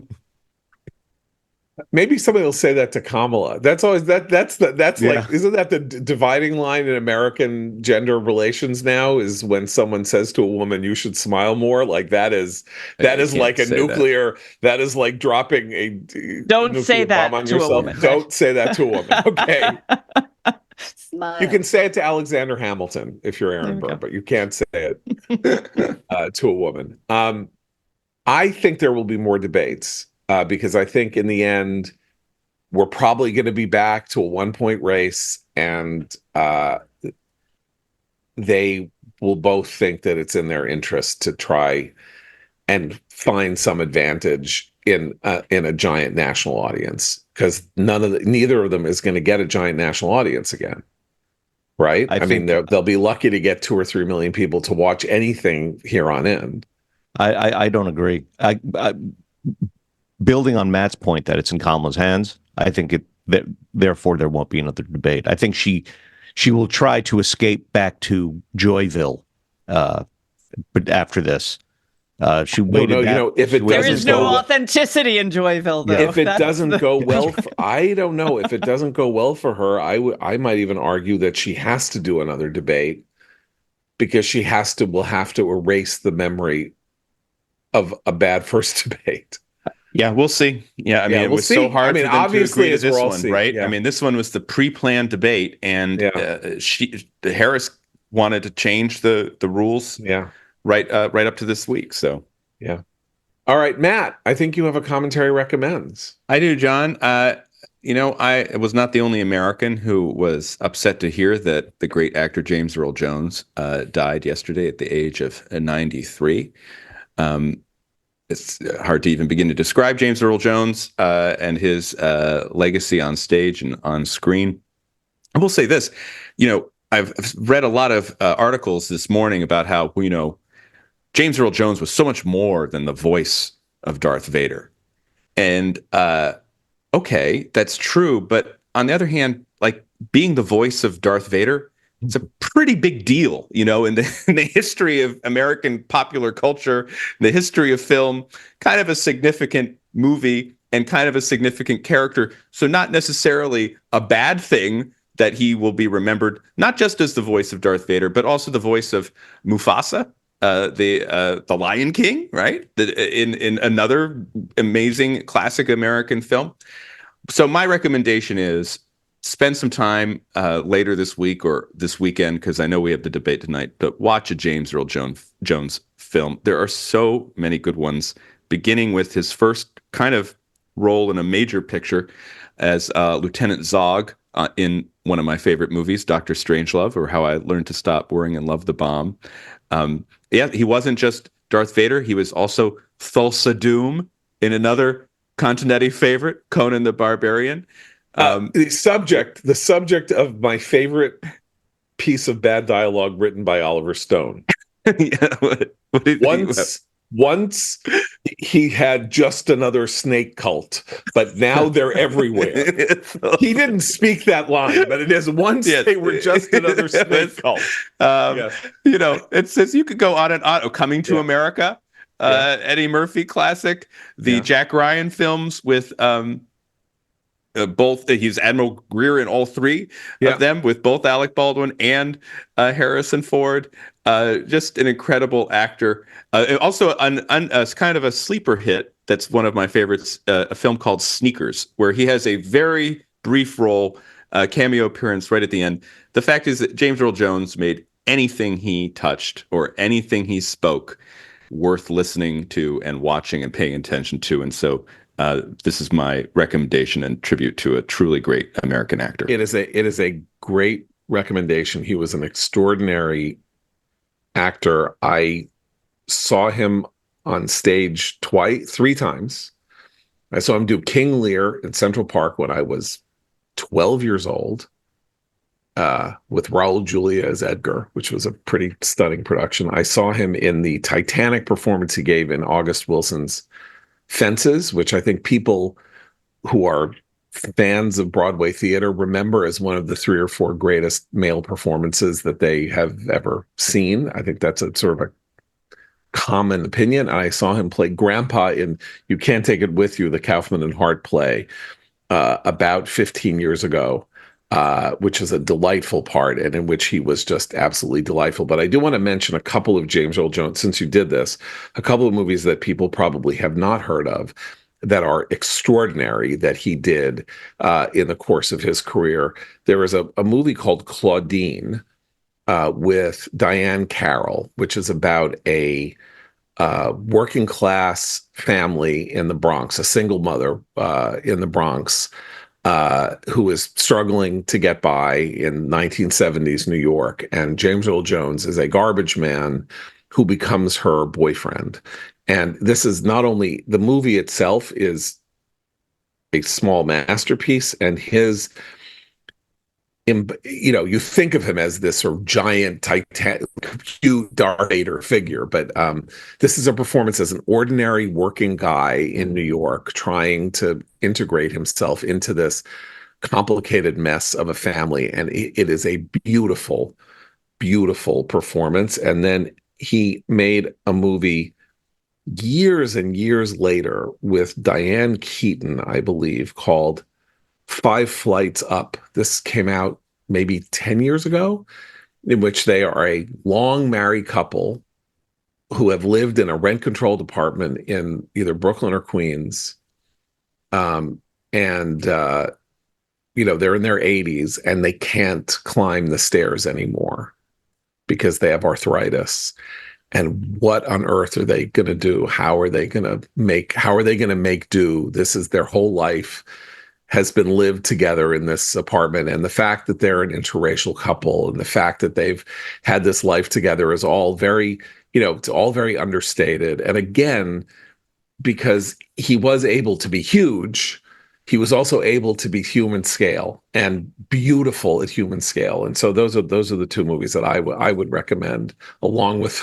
Maybe somebody will say that to Kamala. That's always like, isn't that the dividing line in American gender relations now, is when someone says to a woman, "You should smile more"? Like that is like a nuclear, that is like dropping a don't say that to yourself. A woman. Don't say that to a woman. Okay. Smile. You can say it to Alexander Hamilton if you're Aaron Burr, but you can't say it to a woman. I think there will be more debates. Because I think in the end, we're probably going to be back to a 1-point race, and they will both think that it's in their interest to try and find some advantage in a giant national audience, because neither of them is going to get a giant national audience again, right? I mean, they'll be lucky to get 2 or 3 million people to watch anything here on in. I don't agree. Building on Matt's point that it's in Kamala's hands, I think therefore there won't be another debate. I think she will try to escape back to Joyville, but after this, she waited. If it there is no authenticity in Joyville, though. If it doesn't go well, I don't know. If it doesn't go well for her, I might even argue that she has to do another debate, because will have to erase the memory of a bad first debate. Yeah, we'll see. Yeah, I mean, it was so hard for them obviously, to agree to this one, right? Yeah. I mean, this one was the pre-planned debate, and Harris wanted to change the rules. Yeah, right up to this week. So yeah. All right, Matt. I think you have a commentary recommends. I do, John. I was not the only American who was upset to hear that the great actor James Earl Jones died yesterday at the age of 93. It's hard to even begin to describe James Earl Jones and his legacy on stage and on screen. I will say this, I've read a lot of articles this morning about how, James Earl Jones was so much more than the voice of Darth Vader. And okay, that's true. But on the other hand, like being the voice of Darth Vader, it's a pretty big deal, in the history of American popular culture, the history of film, kind of a significant movie and kind of a significant character. So not necessarily a bad thing that he will be remembered, not just as the voice of Darth Vader, but also the voice of Mufasa, the Lion King, right? In another amazing classic American film. So my recommendation is spend some time later this week or this weekend, because I know we have the debate tonight, but watch a James Earl Jones film. There are so many good ones, beginning with his first kind of role in a major picture as Lieutenant Zog in one of my favorite movies, Dr. Strangelove, or How I Learned to Stop Worrying and Love the Bomb. He wasn't just Darth Vader. He was also Thulsa Doom in another Continetti favorite, Conan the Barbarian. The subject of my favorite piece of bad dialogue written by Oliver Stone. Yeah, what did Once he had just another snake cult, but now they're everywhere. He didn't speak that line, but it is once they were just another snake cult. It says you could go on and on. Coming to America, Eddie Murphy classic, the Jack Ryan films with both. He's Admiral Greer in all three of them, with both Alec Baldwin and Harrison Ford. Just an incredible actor. Also, kind of a sleeper hit that's one of my favorites, a film called Sneakers, where he has a very brief role, cameo appearance right at the end. The fact is that James Earl Jones made anything he touched or anything he spoke worth listening to and watching and paying attention to. And so this is my recommendation and tribute to a truly great American actor. It is a great recommendation. He was an extraordinary actor. I saw him on stage three times. I saw him do King Lear in Central Park when I was 12 years old, with Raul Julia as Edgar, which was a pretty stunning production. I saw him in the Titanic performance he gave in August Wilson's Fences, which I think people who are fans of Broadway theater remember as one of the 3 or 4 greatest male performances that they have ever seen. I think that's a sort of a common opinion. And I saw him play Grandpa in You Can't Take It With You, the Kaufman and Hart play, about 15 years ago, which is a delightful part and in which he was just absolutely delightful. But I do want to mention a couple of James Earl Jones, since you did this, a couple of movies that people probably have not heard of that are extraordinary that he did in the course of his career. There is a movie called Claudine with Diane Carroll, which is about a working class family in the Bronx, a single mother in the Bronx, who is struggling to get by in 1970s New York. And James Earl Jones is a garbage man who becomes her boyfriend. And this is not only, the movie itself is a small masterpiece, and his, you think of him as this sort of giant, cute Darth Vader figure, but this is a performance as an ordinary working guy in New York trying to integrate himself into this complicated mess of a family. And it is a beautiful, beautiful performance. And then he made a movie years and years later with Diane Keaton, I believe, called 5 Flights Up. This came out maybe 10 years ago, in which they are a long married couple who have lived in a rent-controlled apartment in either Brooklyn or Queens. They're in their 80s and they can't climb the stairs anymore because they have arthritis. And what on earth are they going to do? How are they going to make do? This is their whole life. has been lived together in this apartment, and the fact that they're an interracial couple, and the fact that they've had this life together is all very, it's all very understated. And again, because he was able to be huge, he was also able to be human scale and beautiful at human scale. And so those are the two movies that I would recommend, along with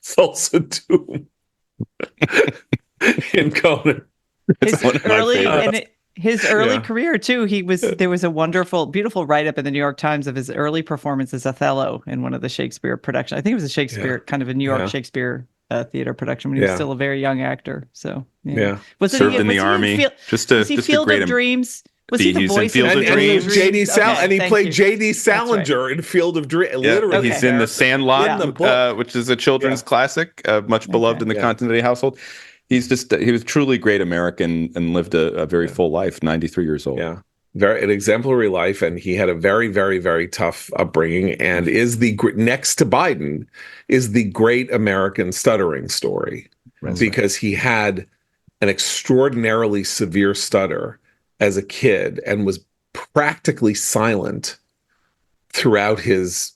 Thulsa Doom and Conan. His early career too. There was a wonderful, beautiful write-up in the New York Times of his early performance as Othello in one of the Shakespeare productions. I think it was a Shakespeare, kind of a New York Shakespeare theater production when he was still a very young actor. So served in the army. Was he Field of Dreams? Was he the voice in Field of Dreams? And he played J.D. Salinger in Field of Dreams. Literally, he's in The Sandlot, which is a children's classic, much beloved in the Continuity household. He was truly great American and lived a very full life. 93 years old. Yeah. An exemplary life, and he had a very, very, very tough upbringing, and is next to Biden is the great American stuttering story, because he had an extraordinarily severe stutter as a kid and was practically silent throughout his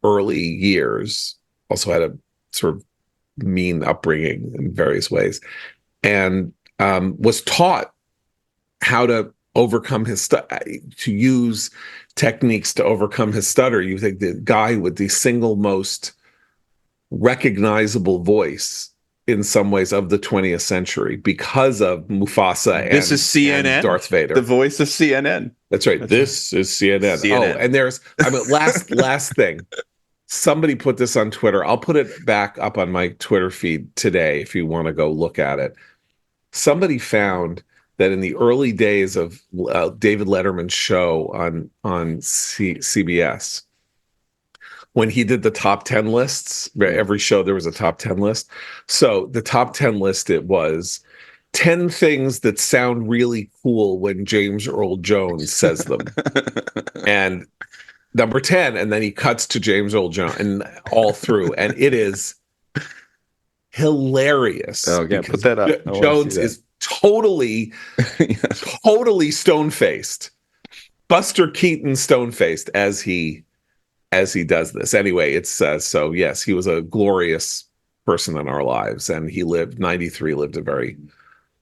early years. Also had a sort of mean upbringing in various ways, and was taught how to overcome to use techniques to overcome his stutter. You think the guy with the single most recognizable voice in some ways of the 20th century, because of Mufasa this is CNN, and Darth Vader, the voice of CNN. That's right. This is CNN. Oh, and there's last thing. Somebody put this on Twitter. I'll put it back up on my Twitter feed today if you want to go look at it. Somebody found that in the early days of David Letterman's show on CBS, when he did the top 10 lists, every show there was a top 10 list. So the top 10 list, it was 10 things that sound really cool when James Earl Jones says them. And number 10, and then he cuts to James Earl Jones and all through, and it is hilarious. Oh yeah, put that up. Jones is totally stone-faced, Buster Keaton stone-faced as he does this. Anyway, it's so yes, he was a glorious person in our lives, and he lived a very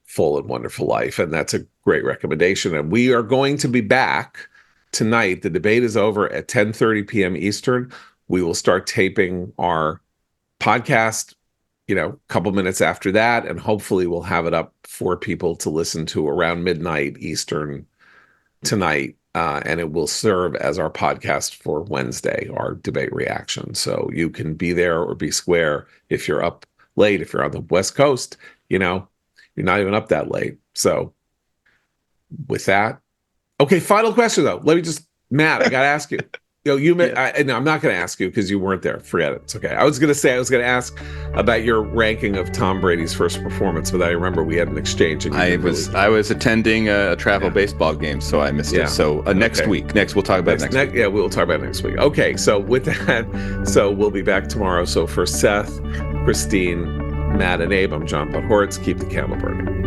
full and wonderful life, and that's a great recommendation. And we are going to be back tonight. The debate is over at 10:30 p.m. Eastern. We will start taping our podcast, a couple minutes after that, and hopefully we'll have it up for people to listen to around midnight Eastern tonight, and it will serve as our podcast for Wednesday, our debate reaction. So you can be there or be square if you're up late. If you're on the West Coast, you're not even up that late. So with that, okay, final question though. Matt, I got to ask you. No, I'm not going to ask you because you weren't there. Forget it. It's okay. I was going to ask about your ranking of Tom Brady's first performance, but I remember we had an exchange. And I was attending a travel baseball game, so I missed it. So next week. We'll talk about next week. Yeah, we'll talk about it next week. Okay, so with that, we'll be back tomorrow. So for Seth, Christine, Matt, and Abe, I'm John Podhoretz. Keep the candle burning.